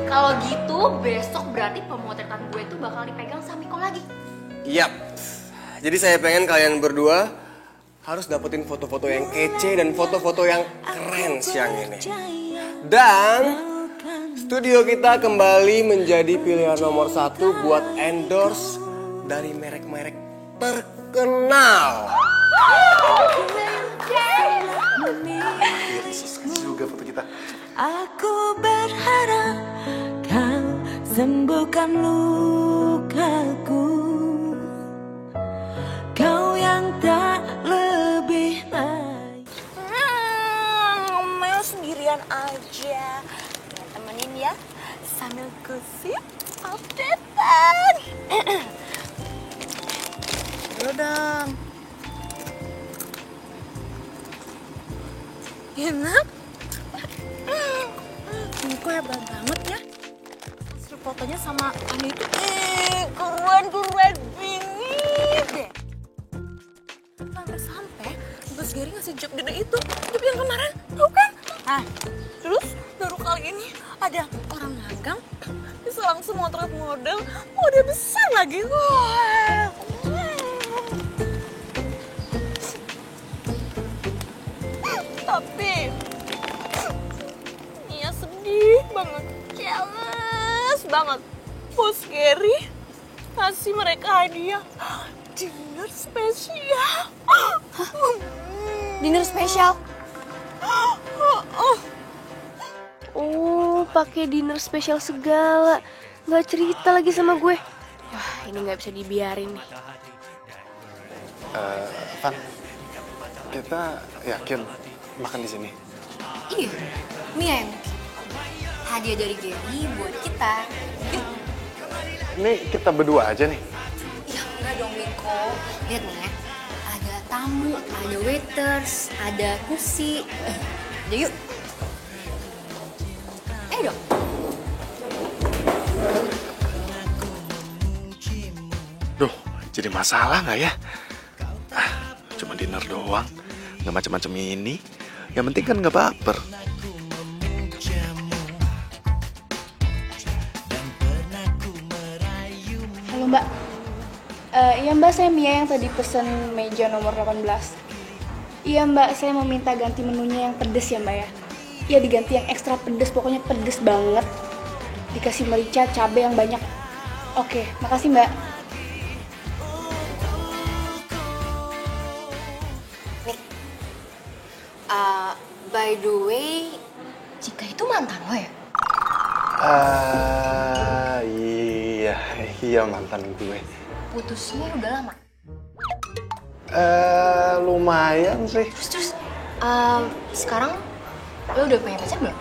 Kalau gitu, besok berarti pemotretan gue tuh bakal dipegang sama Miko lagi. Yap. Jadi saya pengen kalian berdua harus dapetin foto-foto yang kece dan foto-foto yang keren siang ini. Dan studio kita kembali menjadi pilihan nomor 1 buat endorse dari merek-merek terkenal. Sukses juga foto kita. Aku berharap kau sembuhkan lukaku. Kau yang tak lebih baik. Ngomel sendirian aja. Temenin ya, sambil gosip updatean. Ayo dong. Enak. Miko hebat banget ya. Hasil fotonya sama Ani itu keren bingit deh. Sampai Bos Gary ngasih job gede itu, job yang kemarin, tau kan? Nah, terus baru kali ini ada orang magang bisa langsung motret model besar lagi. Wah. Tapi Mia sedih banget, jealous banget. Bos Gary kasih mereka hadiah dinner spesial. Dinner spesial? Oh, pakai dinner spesial segala. Nggak cerita lagi sama gue. Wah, ini nggak bisa dibiarin nih. Van, kita yakin makan di sini? Iya, Mia yang bikin. Hadiah dari Gary buat kita. Yuk. Ini kita berdua aja nih. Ya enggak dong Miko. Lihat nih ya. Ada tamu, ada waiters, ada kursi. Udah yuk. Dong. Duh, jadi masalah nggak ya? Cuma dinner doang, nggak macam-macam ini. Yang penting kan nggak baper. Halo Mbak. Iya Mbak, saya Mia yang tadi pesen meja nomor 18. Iya Mbak, saya mau minta ganti menunya yang pedes ya Mbak ya. Iya diganti yang ekstra pedes, pokoknya pedes banget. Dikasih merica, cabai yang banyak. Oke, makasih Mbak. By the way, Cika itu mantan lo ya? Iya mantan gue. Putusnya udah lama? Lumayan sih. Terus, sekarang lo udah punya pacar belum?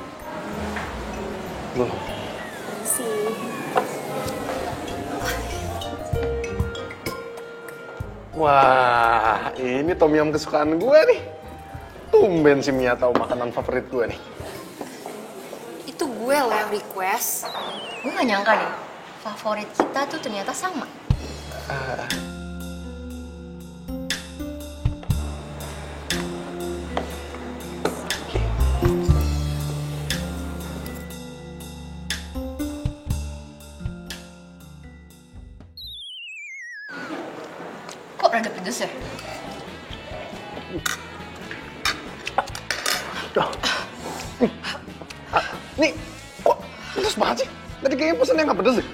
Belum. Wah, ini tom yum kesukaan gue nih. Tumben si Mia tahu makanan favorit gue nih. Itu gue lo yang request. Gue gak nyangka deh, favorit kita tuh ternyata sama. Kok rada pedes ya? Nih, kok pedes banget sih? Tadi kayaknya pesennya nggak pedes deh.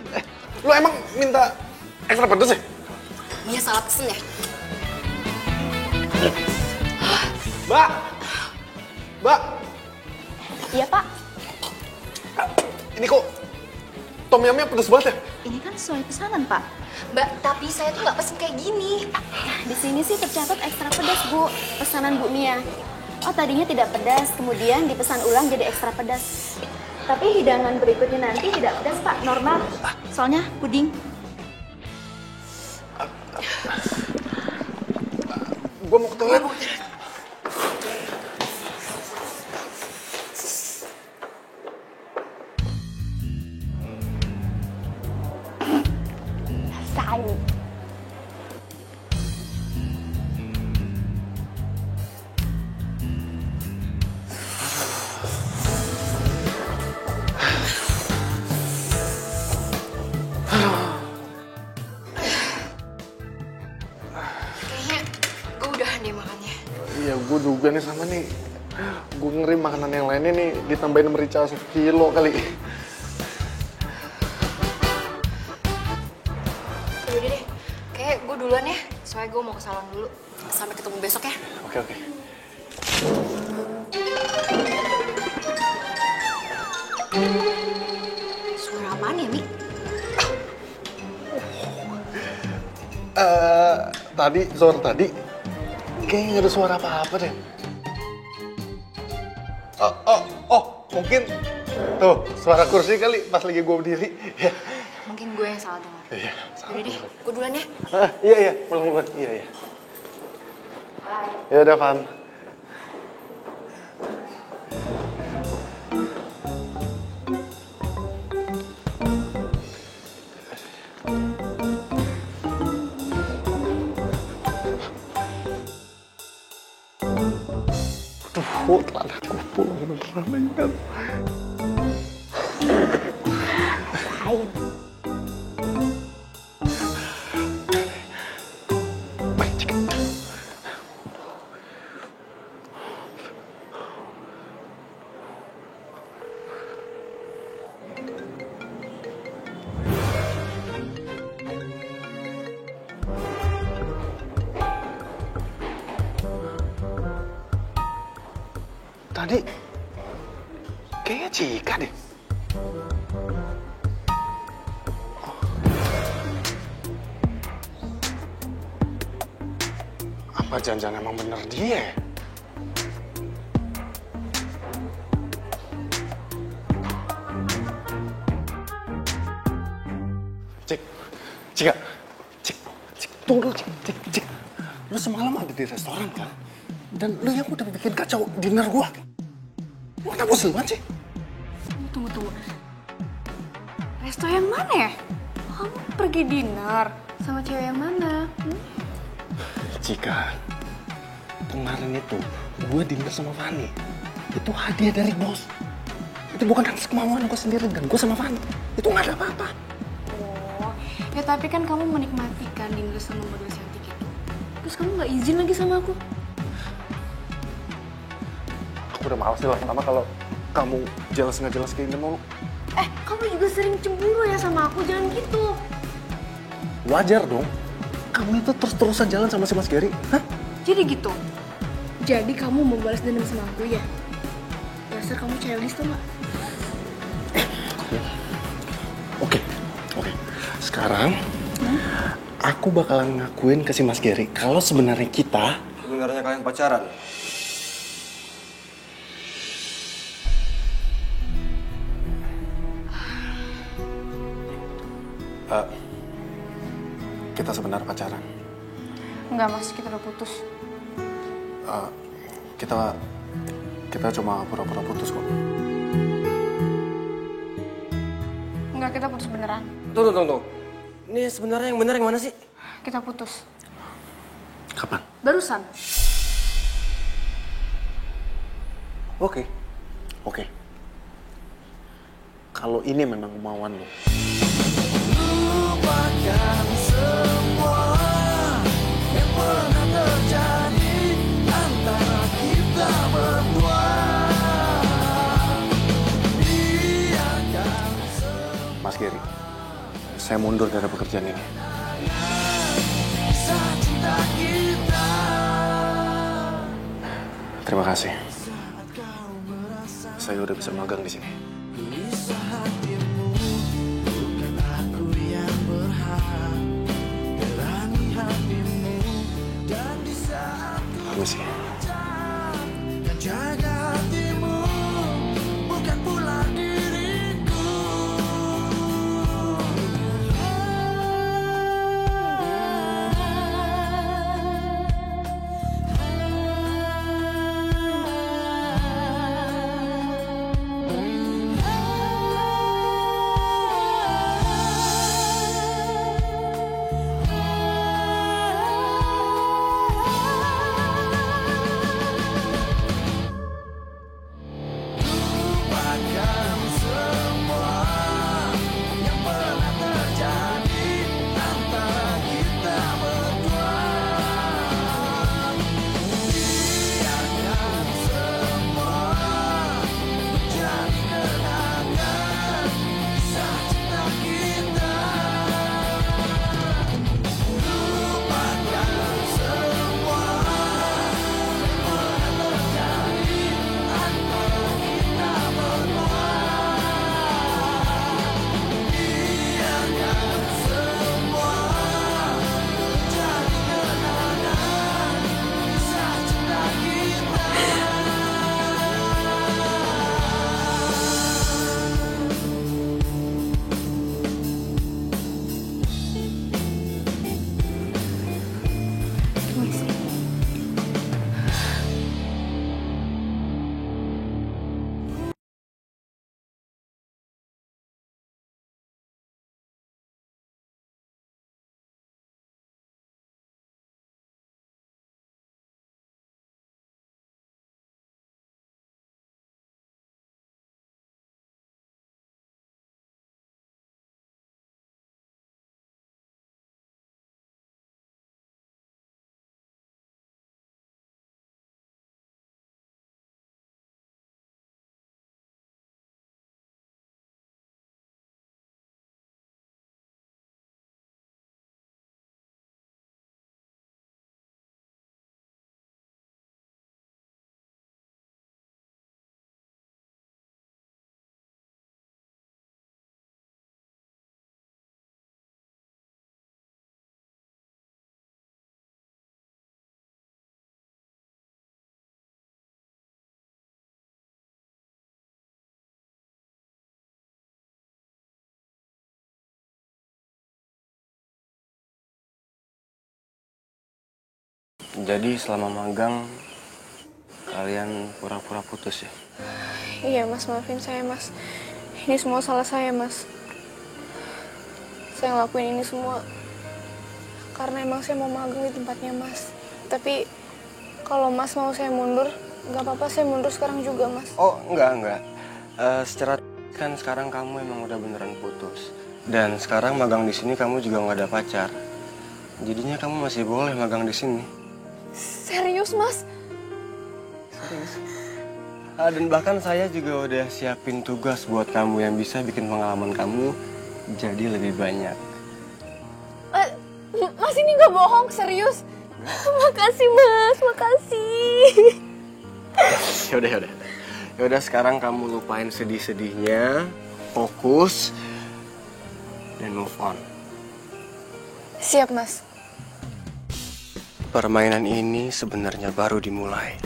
Lu emang minta ekstra pedes ya? Mia salah pesen ya? Mbak! Mbak! Iya Pak, Ini kok tom yumnya pedes banget ya? ini kan sesuai pesanan Pak. Mbak, tapi saya tuh nggak pesen kayak gini. Nah, di sini sih tercatat ekstra pedas Bu, pesanan Bu Mia. Oh, tadinya tidak pedas, kemudian dipesan ulang jadi ekstra pedas. Tapi hidangan berikutnya nanti tidak pedas Pak, normal. Soalnya puding. Gua mau ke toilet. Rasain. Kayaknya gue udahan deh makannya. Iya, gue juga nih sama nih. Gue ngeri makanan yang lainnya nih ditambahin merica 1 kilo kali. Yaudah deh, kayak gue duluan ya. Soalnya gue mau ke salon dulu. Sampai ketemu besok ya. Oke. Suara apaan ya, Mi? Suara tadi kayaknya nggak ada suara apa-apa deh. Mungkin tuh suara kursi kali pas lagi gue berdiri. Ya. Mungkin gue yang salah dengar. Iya. Yaudah deh, gue duluan ya. Iya, pulang. Iya. Ya udah, Van. Telah aku pulang beneran ingat. Tadi kayaknya Cika deh. Apa jangan-jangan emang bener dia ya? Cika. Tunggu, Cik. Lu semalam ada di restoran kan? Dan lu yang udah bikin kacau dinner gua. Lu kenapa bosan banget sih? Tunggu. Resto yang mana ya? Kamu pergi dinner sama cewek yang mana? Cika, kemarin itu gue dinner sama Fanny. Itu hadiah dari bos. Itu bukan atas kemauan gue sendiri dan gue sama Fanny. Itu nggak ada apa-apa. Oh, Ya tapi kan kamu menikmati kan dinner sama model cantik itu. Terus kamu gak izin lagi sama aku. Aku udah males deh lama-lama kalau kamu jelas nggak jelas kayak gini mulu. Kamu juga sering cemburu ya sama aku, jangan gitu. Wajar dong. Kamu itu terus-terusan jalan sama si Mas Gary. Hah? Jadi gitu? Jadi kamu mau balas dendam sama aku ya? Dasar kamu childish tuh gak? Oke. Sekarang aku bakalan ngakuin ke si Mas Gary kalau sebenarnya kalian pacaran. Kita sebenarnya pacaran. Enggak mas, kita udah putus. Kita cuma pura-pura putus kok. Enggak, kita putus beneran. Tunggu. Ini sebenarnya yang benar yang mana sih? Kita putus. Kapan? Barusan. Oke. Kalau ini memang kemauan lo. Lupakan semua yang pernah terjadi antara kita berdua. Mas Gary, saya mundur dari pekerjaan ini. Terima kasih. Saya udah bisa magang di sini. Permisi. Jaga hatimu, bukan pula diriku. Jadi selama magang kalian pura-pura putus ya? Iya mas, maafin saya mas. Ini semua salah saya mas. Saya ngelakuin ini semua karena emang saya mau magang di tempatnya mas. Tapi kalau mas mau saya mundur, nggak apa-apa, saya mundur sekarang juga mas. Oh enggak. Secara kan sekarang kamu emang udah beneran putus. Dan sekarang magang di sini kamu juga nggak ada pacar. Jadinya kamu masih boleh magang di sini. Serius, Mas? Serius. Dan bahkan saya juga udah siapin tugas buat kamu yang bisa bikin pengalaman kamu jadi lebih banyak. Mas ini nggak bohong, serius? Makasih, Mas, makasih. Yaudah sekarang kamu lupain sedih-sedihnya, fokus, dan move on. Siap, Mas. Permainan ini sebenarnya baru dimulai.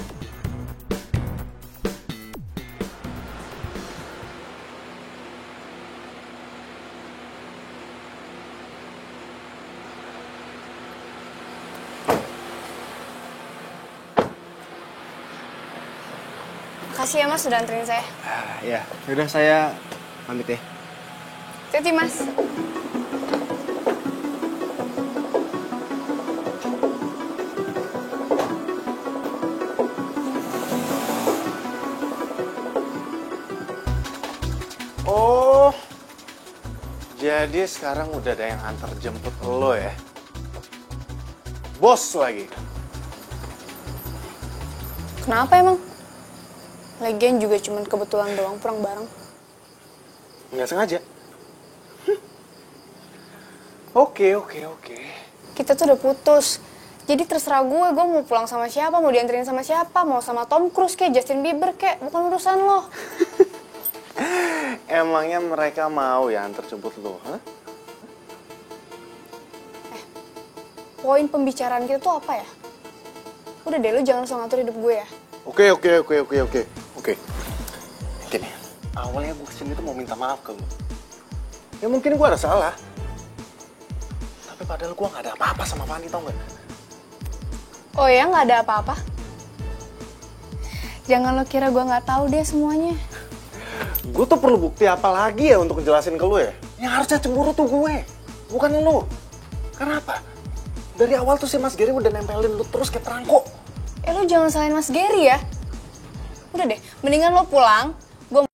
Makasih ya, Mas, sudah anterin saya. Ya, yaudah saya pamit ya. Hati-hati, Mas. Oh, jadi sekarang udah ada yang antar jemput lo ya? Bos lagi. Kenapa emang? Lagian juga cuman kebetulan doang pulang bareng. Nggak sengaja. Oke. Kita tuh udah putus. Jadi terserah gue mau pulang sama siapa, mau dianterin sama siapa, mau sama Tom Cruise kayak Justin Bieber kayak, bukan urusan lo. Emangnya mereka mau ya antar jemput lo? Huh? Poin pembicaraan kita tuh apa ya? Udah deh, lo jangan langsung ngatur hidup gue ya. Oke. Gini, awalnya gue kesini tuh mau minta maaf ke lo. Ya mungkin gue ada salah. Tapi padahal gue gak ada apa-apa sama Fanny, tau gak? Oh ya, nggak ada apa-apa? Jangan lo kira gue nggak tahu deh semuanya. Gue tuh perlu bukti apa lagi ya untuk ngejelasin ke lo ya? Yang harusnya cemburu tuh gue, bukan lo. Kenapa? Dari awal tuh si Mas Gary udah nempelin lo terus kayak perangko. Lo jangan salahin Mas Gary ya. Udah deh, mendingan lo pulang. Gue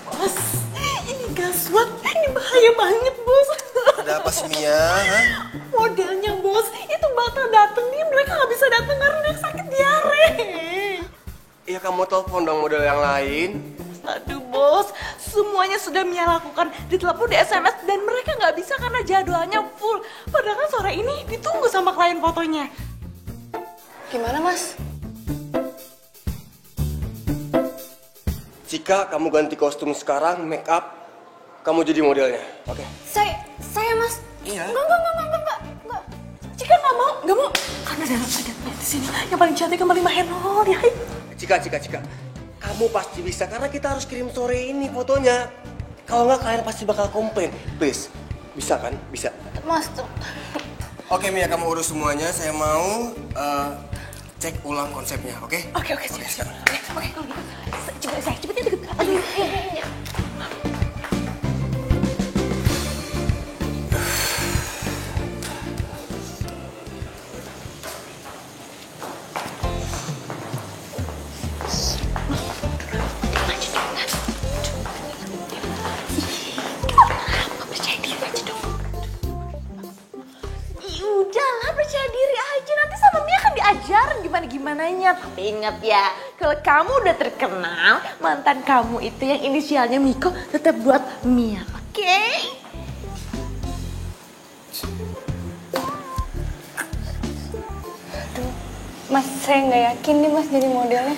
Bos, ini gaswat, ini bahaya banget, Bos. Ada apa sih, Mia? Modelnya, Bos, itu bakal dateng nih, mereka nggak bisa dateng karena dia sakit diare. Ya kamu telepon dong model yang lain. Aduh, Bos, semuanya sudah Mia lakukan, ditelepon, di SMS, dan mereka nggak bisa karena jadwalnya full. Padahal kan sore ini ditunggu sama klien fotonya. gimana, Mas? Jika kamu ganti kostum sekarang, make up, kamu jadi modelnya, oke? Saya, Mas. Iya. Enggak. Jika nggak mau, karena ada di sini yang paling cantik kembali Mahenol, ya. Cika, kamu pasti bisa karena kita harus kirim sore ini fotonya. Kalau nggak kalian pasti bakal komplain. Please, bisa kan? Bisa. Mas tuh. Oke Mia, kamu urus semuanya. Saya mau cek ulang konsepnya, oke? Oke, siap. Oke, kalau gitu. Saya cepetnya deket. Aduh, iya. Udahlah, percaya diri aja. Nanti sama Mia kan diajarin gimana-gimananya. Tapi ingat ya, Kalau kamu udah terkenal, mantan kamu itu yang inisialnya Miko tetap buat Mia, oke? Mas, saya nggak yakin nih Mas jadi modelnya.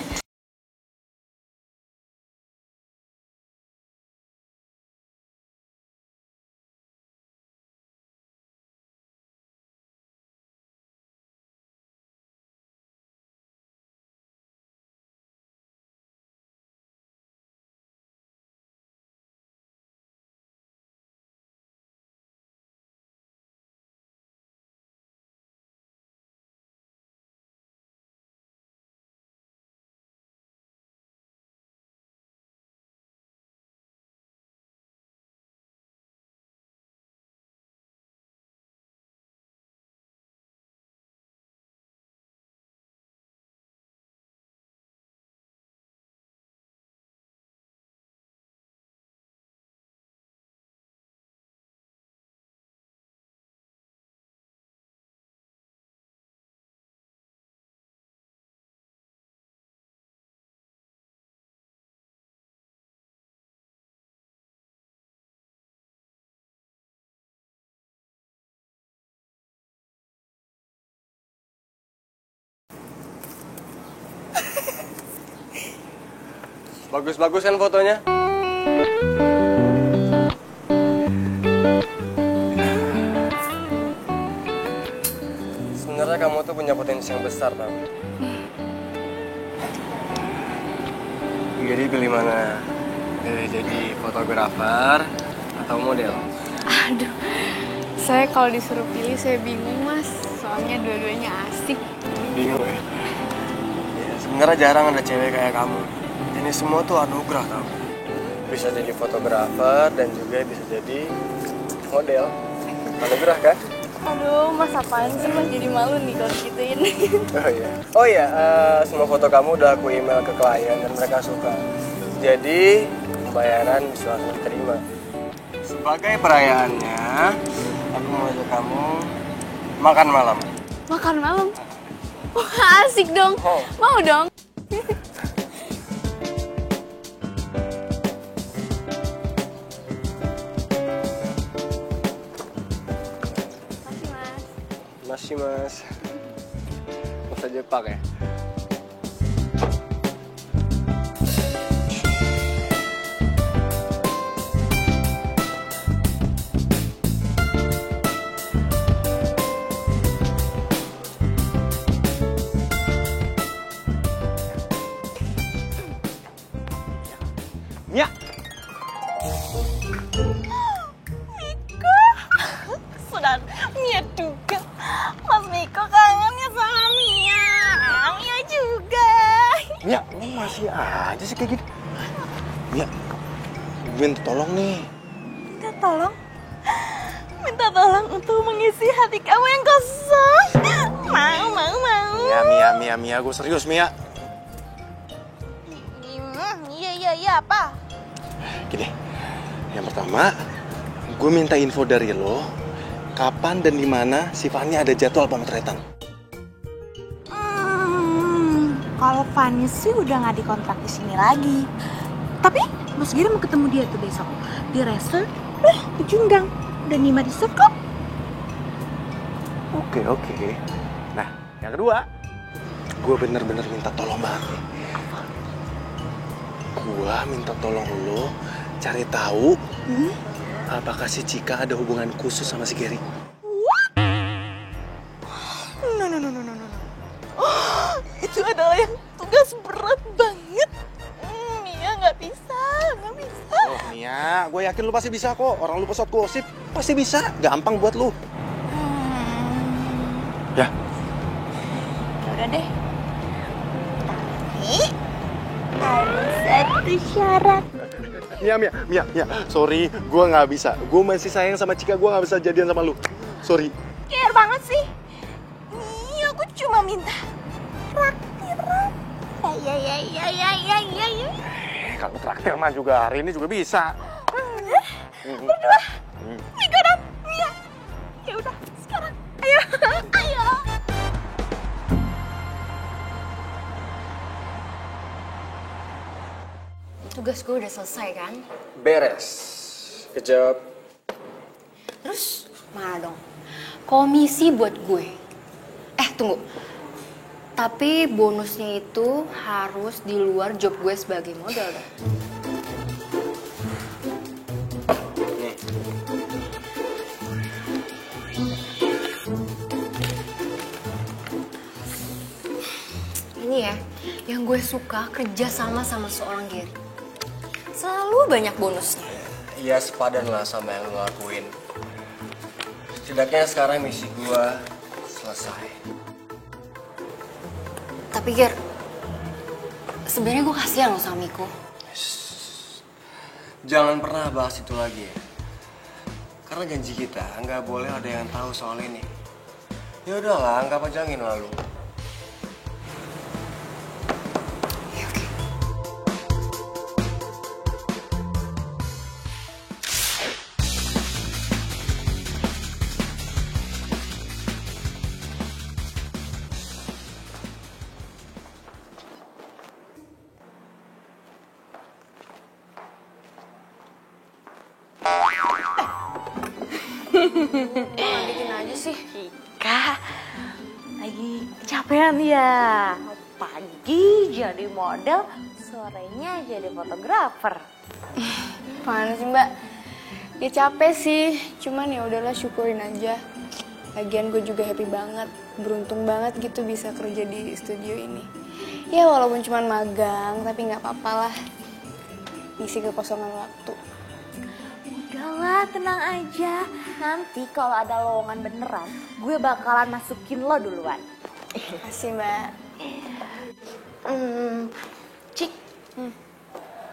Bagus-bagus kan fotonya? Sebenarnya kamu tuh punya potensi yang besar, tau? Jadi pilih mana? Jadi fotografer atau model? Aduh, saya kalau disuruh pilih saya bingung Mas. Soalnya dua-duanya asik. Bingung ya? Ya, sebenarnya jarang ada cewek kayak kamu. Ini semua tuh anugerah tau. Bisa jadi fotografer dan juga bisa jadi model. Anugerah kan? Aduh, Mas apaan sih Mas jadi malu nih kalau gituin. Oh iya, semua foto kamu udah aku email ke klien dan mereka suka. Jadi pembayaran bisa langsung terima. Sebagai perayaannya, aku mau ajak kamu makan malam. Makan malam? Wah asik dong, mau dong. Masih mas. Masa Jepang ya? Mia! Miko! Sudah, Mia juga. Mas Miko kangennya sama Mia. Mia juga. Mia, lu masih aja sih kayak gitu. Mia, gue minta tolong nih. Minta tolong? Minta tolong untuk mengisi hati kamu yang kosong. Mau. Mia, gue serius, Mia. Iya, apa? Gini, yang pertama, gue minta info dari lo, kapan dan di mana si Fanny ada jadwal pemotretan. Kalau Fanny sih udah nggak dikontrak di sini lagi. Tapi Mas Giri mau ketemu dia tuh besok di resort, di Junggang. Udah Nima di set kok. Oke. Nah, yang kedua, gue bener-bener minta tolong banget nih. Gue minta tolong lo cari tahu apakah si Cika ada hubungan khusus sama si Gary. No. Itu adalah yang tugas berat banget. Mia nggak bisa. Oh Mia, gue yakin lu pasti bisa kok. Orang lu pesat gosip pasti bisa. Gampang buat lu. Ya. Udah deh. Tapi ada satu syarat. Mia. Sorry, gue nggak bisa. Gue masih sayang sama Cika. Gue nggak bisa jadian sama lu. Sorry. Care banget sih. Nih, aku cuma minta traktiran. Ya. Kalau traktir mah juga hari ini juga bisa. Berdua. Miko dan Mia. Ya udah, sekarang. Ayo. tugas gue udah selesai kan? Beres. Kejawab. Terus mana dong? Komisi buat gue. Tunggu. Tapi bonusnya itu harus di luar job gue sebagai model dong. Nih. Ini ya, yang gue suka kerja sama seorang Gary. Selalu banyak bonusnya. Iya, sepadan lah sama yang lo lakuin. Setidaknya sekarang misi gue selesai. Tapi Ger, sebenarnya gue kasihan loh sama Miko. Jangan pernah bahas itu lagi ya. Karena janji kita nggak boleh ada yang tahu soal ini. Ya udahlah, nggak panjangin lalu. Bikin aja sih. Ika, lagi kecapean ya. Pagi jadi model, sorenya jadi fotografer. Mana sih Mbak? Ya capek sih, cuman ya udahlah syukurin aja. Lagian gue juga happy banget, beruntung banget gitu bisa kerja di studio ini. Ya walaupun cuman magang, tapi nggak apa-apa lah. Isi kekosongan waktu. Udahlah, tenang aja. Nanti kalau ada lowongan beneran, gue bakalan masukin lo duluan. Makasih Mbak. Cik,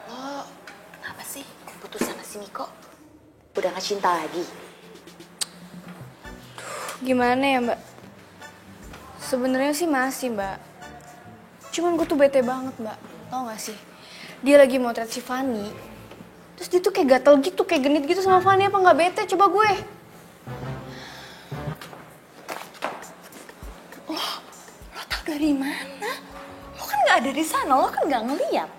lo kenapa sih putus sama si Miko? Udah gak cinta lagi? Gimana ya Mbak? Sebenarnya sih masih Mbak. Cuman gue tuh bete banget Mbak. Tau gak sih? Dia lagi motret si Fanny. Terus dia tuh kayak gatel gitu, kayak genit gitu sama Fanny. Apa gak bete? Coba gue. Lo tau dari mana? Lo kan gak ada di sana, lo kan gak ngeliat.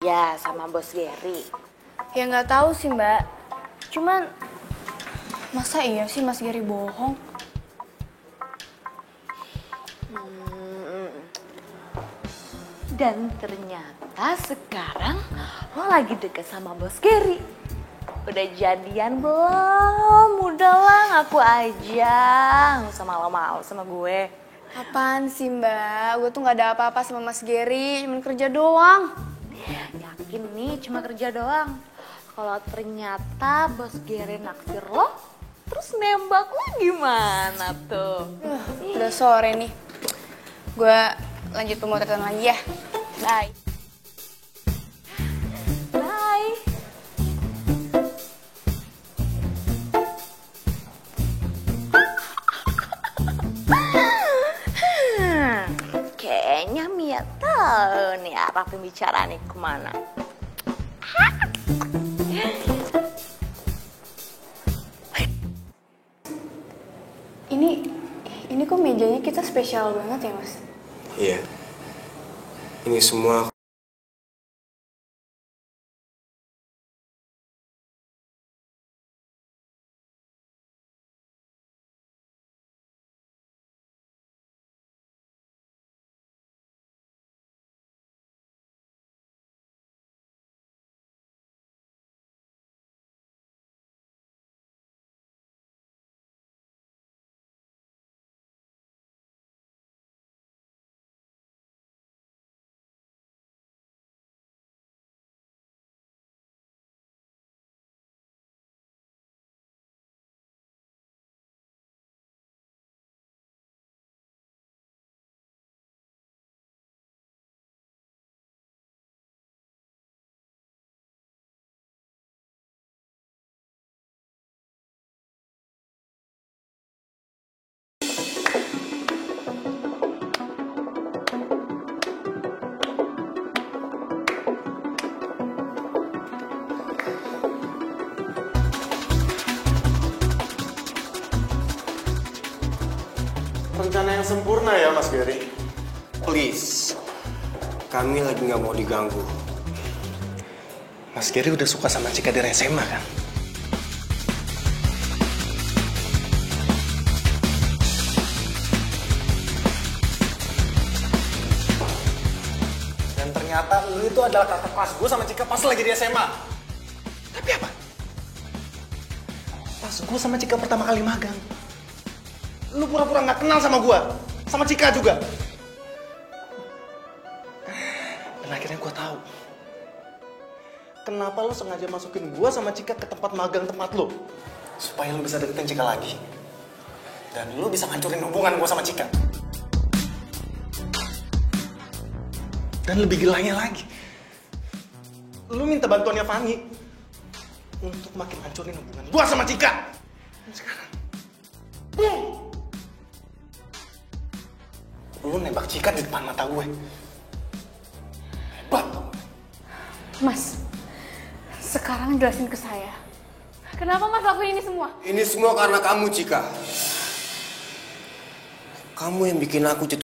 Ya, sama bos Gary. Ya nggak tahu sih Mbak. Cuman masa iya sih Mas Gary bohong? Dan ternyata sekarang lo lagi deket sama bos Gary. Udah jadian belum? Udahlah, ngaku aja. Nggak usah malu-malu sama gue. Apaan sih Mbak? Gue tuh nggak ada apa-apa sama Mas Gary, cuman kerja doang. Yakin nih cuma kerja doang. Kalau ternyata bos Gary naksir lo, terus nembak lo gimana tuh? Udah sore nih. Gue lanjut pemotretan lagi ya. Bye. Bye. Kayaknya Mia tahu nih arah pembicaraan nih kemana. Ini kok mejanya kita spesial banget ya Mas? Iya. Ini semua sempurna ya, Mas Gary. Please, kami lagi nggak mau diganggu. Mas Gary udah suka sama Cika dari SMA kan? Dan ternyata lu itu adalah kakak kelas gue sama Cika pas lagi di SMA. Tapi apa? Pas gue sama Cika pertama kali magang, lu pura-pura nggak kenal sama gue, sama Cika juga. Dan akhirnya gue tahu kenapa lu sengaja masukin gue sama Cika ke tempat magang tempat lu, supaya lu bisa deketin Cika lagi, dan lu bisa ngancurin hubungan gue sama Cika. Dan lebih gilanya lagi, lu minta bantuannya Fanny untuk makin hancurin hubungan gue sama Cika. Dan sekarang, boom! Lu nembak Cika di depan mata gue. Hebat. Mas, sekarang jelasin ke saya. Kenapa Mas lakuin ini semua? Ini semua karena kamu, Cika. Kamu yang bikin aku jatuh.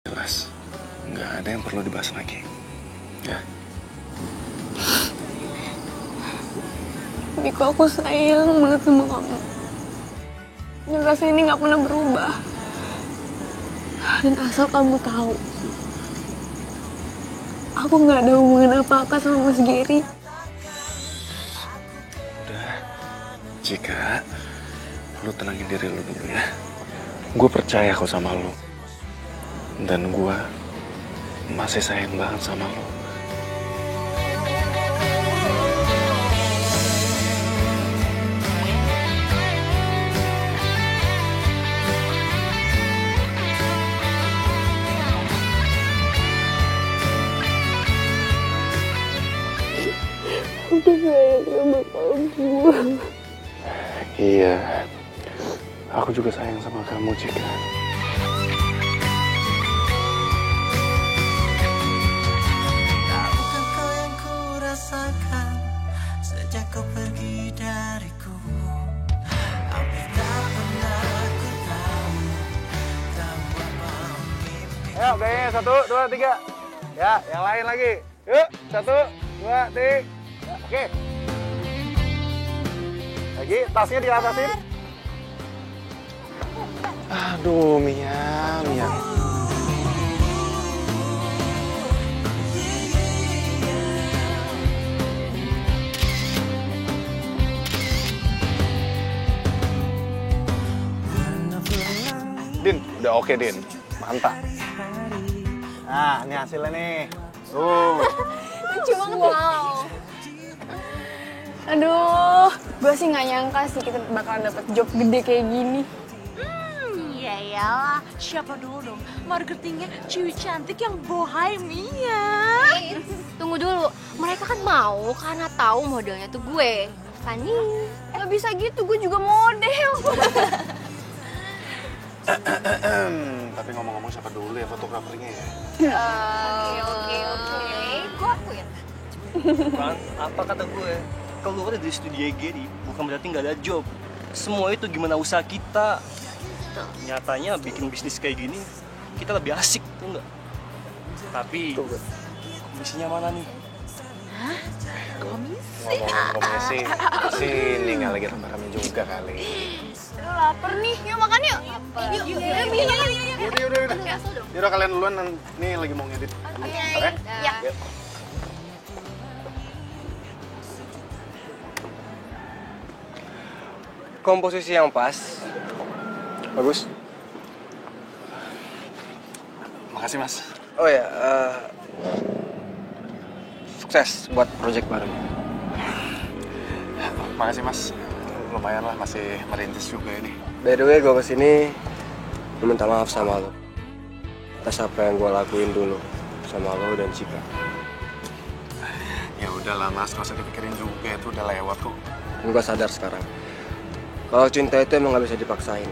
Jelas, nggak ada yang perlu dibahas lagi. Ya. Miko, aku sayang banget sama kamu. Dan rasa ini nggak pernah berubah. Dan asal kamu tahu, aku nggak ada hubungan apa-apa sama Mas Gary. Udah, Cika, lu tenangin diri lu dulu ya. Gue percaya kok sama lu. Dan gue masih sayang banget sama lu. Aku sayang sama kamu. Iya, aku juga sayang sama kamu, Cika. Tahukah kau yang ku rasakan sejak kau pergi dariku? Hampir tak pernah ku tahu apa mimpi. Ayo, gayanya 1, 2, 3. Ya, yang lain lagi. Yuk, 1, 2, 3. Ya, oke. Lagi, tasnya diatasin. Aduh, Mia. Din, udah oke, Din. Mantap. Nah, ini hasilnya nih. Tuh. Lucu banget. Wow. Aduh, gue sih nggak nyangka sih kita bakalan dapet job gede kayak gini. Ya iyalah, siapa dulu dong marketingnya cewek cantik yang bohemia. Tunggu dulu, mereka kan mau karena tahu modelnya tuh gue, Fanny. Nggak bisa gitu, gue juga model. Tapi ngomong-ngomong siapa dulu ya fotografernya ya? Oke. Gue akuin. Kan, apa kata gue? Kalau ada di studio Gary, bukan berarti nggak ada job. Semua itu gimana usaha kita. Nyatanya bikin bisnis kayak gini, kita lebih asik, tuh nggak? Tapi, komisinya mana nih? Ngomong-ngomong komisi, sini nggak lagi rame-rame juga kali. Laper nih, yuk makan yuk. Yuk. Yaudah kalian duluan, nih lagi mau ngedit. Oke? Ya. Yuk. Komposisi yang pas. Bagus. Makasih mas. Oh ya, sukses buat project baru. Makasih mas. Lumayan lah, masih merintis juga ini. By the way, gue kesini minta maaf sama lo atas apa yang gue lakuin dulu sama lo dan Cika. Ya udahlah mas, nggak usah dipikirin juga, itu udah lewat tuh. Gue sadar sekarang kalau cinta itu emang gak bisa dipaksain.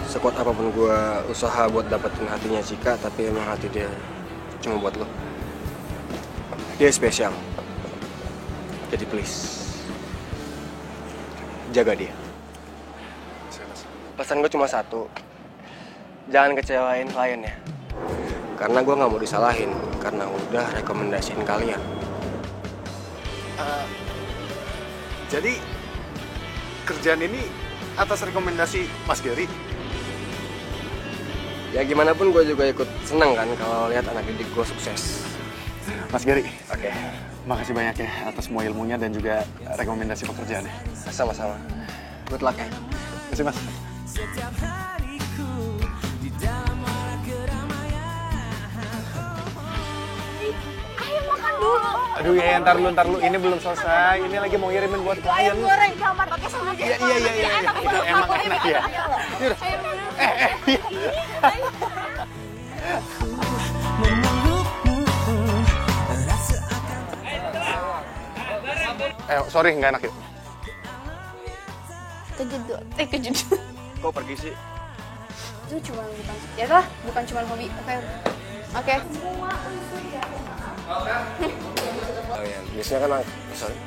Sekuat apapun gue usaha buat dapetin hatinya Cika, tapi emang hati dia cuma buat lo. Dia spesial. Jadi please, jaga dia. Pesan gue cuma satu, jangan kecewain kliennya. Karena gue gak mau disalahin, karena udah rekomendasiin kalian. Jadi kerjaan ini atas rekomendasi Mas Gary? Ya gimana pun gue juga ikut seneng kan kalau lihat anak didik gue sukses. Mas Gary, oke. Makasih banyak ya atas semua ilmunya dan juga rekomendasi pekerjaannya. Sama-sama. Good luck ya. Terima kasih mas. Setiap hariku di dalam warak keramaian. Ayo makan dulu. Aduh ya, ntar lu. Ini belum selesai. Ini lagi mau ngirimin buat klien. Ayam goreng kamar pakai sambal Iya. Itu emang enak ya. Sorry, nggak enak yuk. Kejedut. Kok pergi sih? Itu cuma ya lah, bukan cuma hobi. Oke. Oh ya, biasanya kan sorry.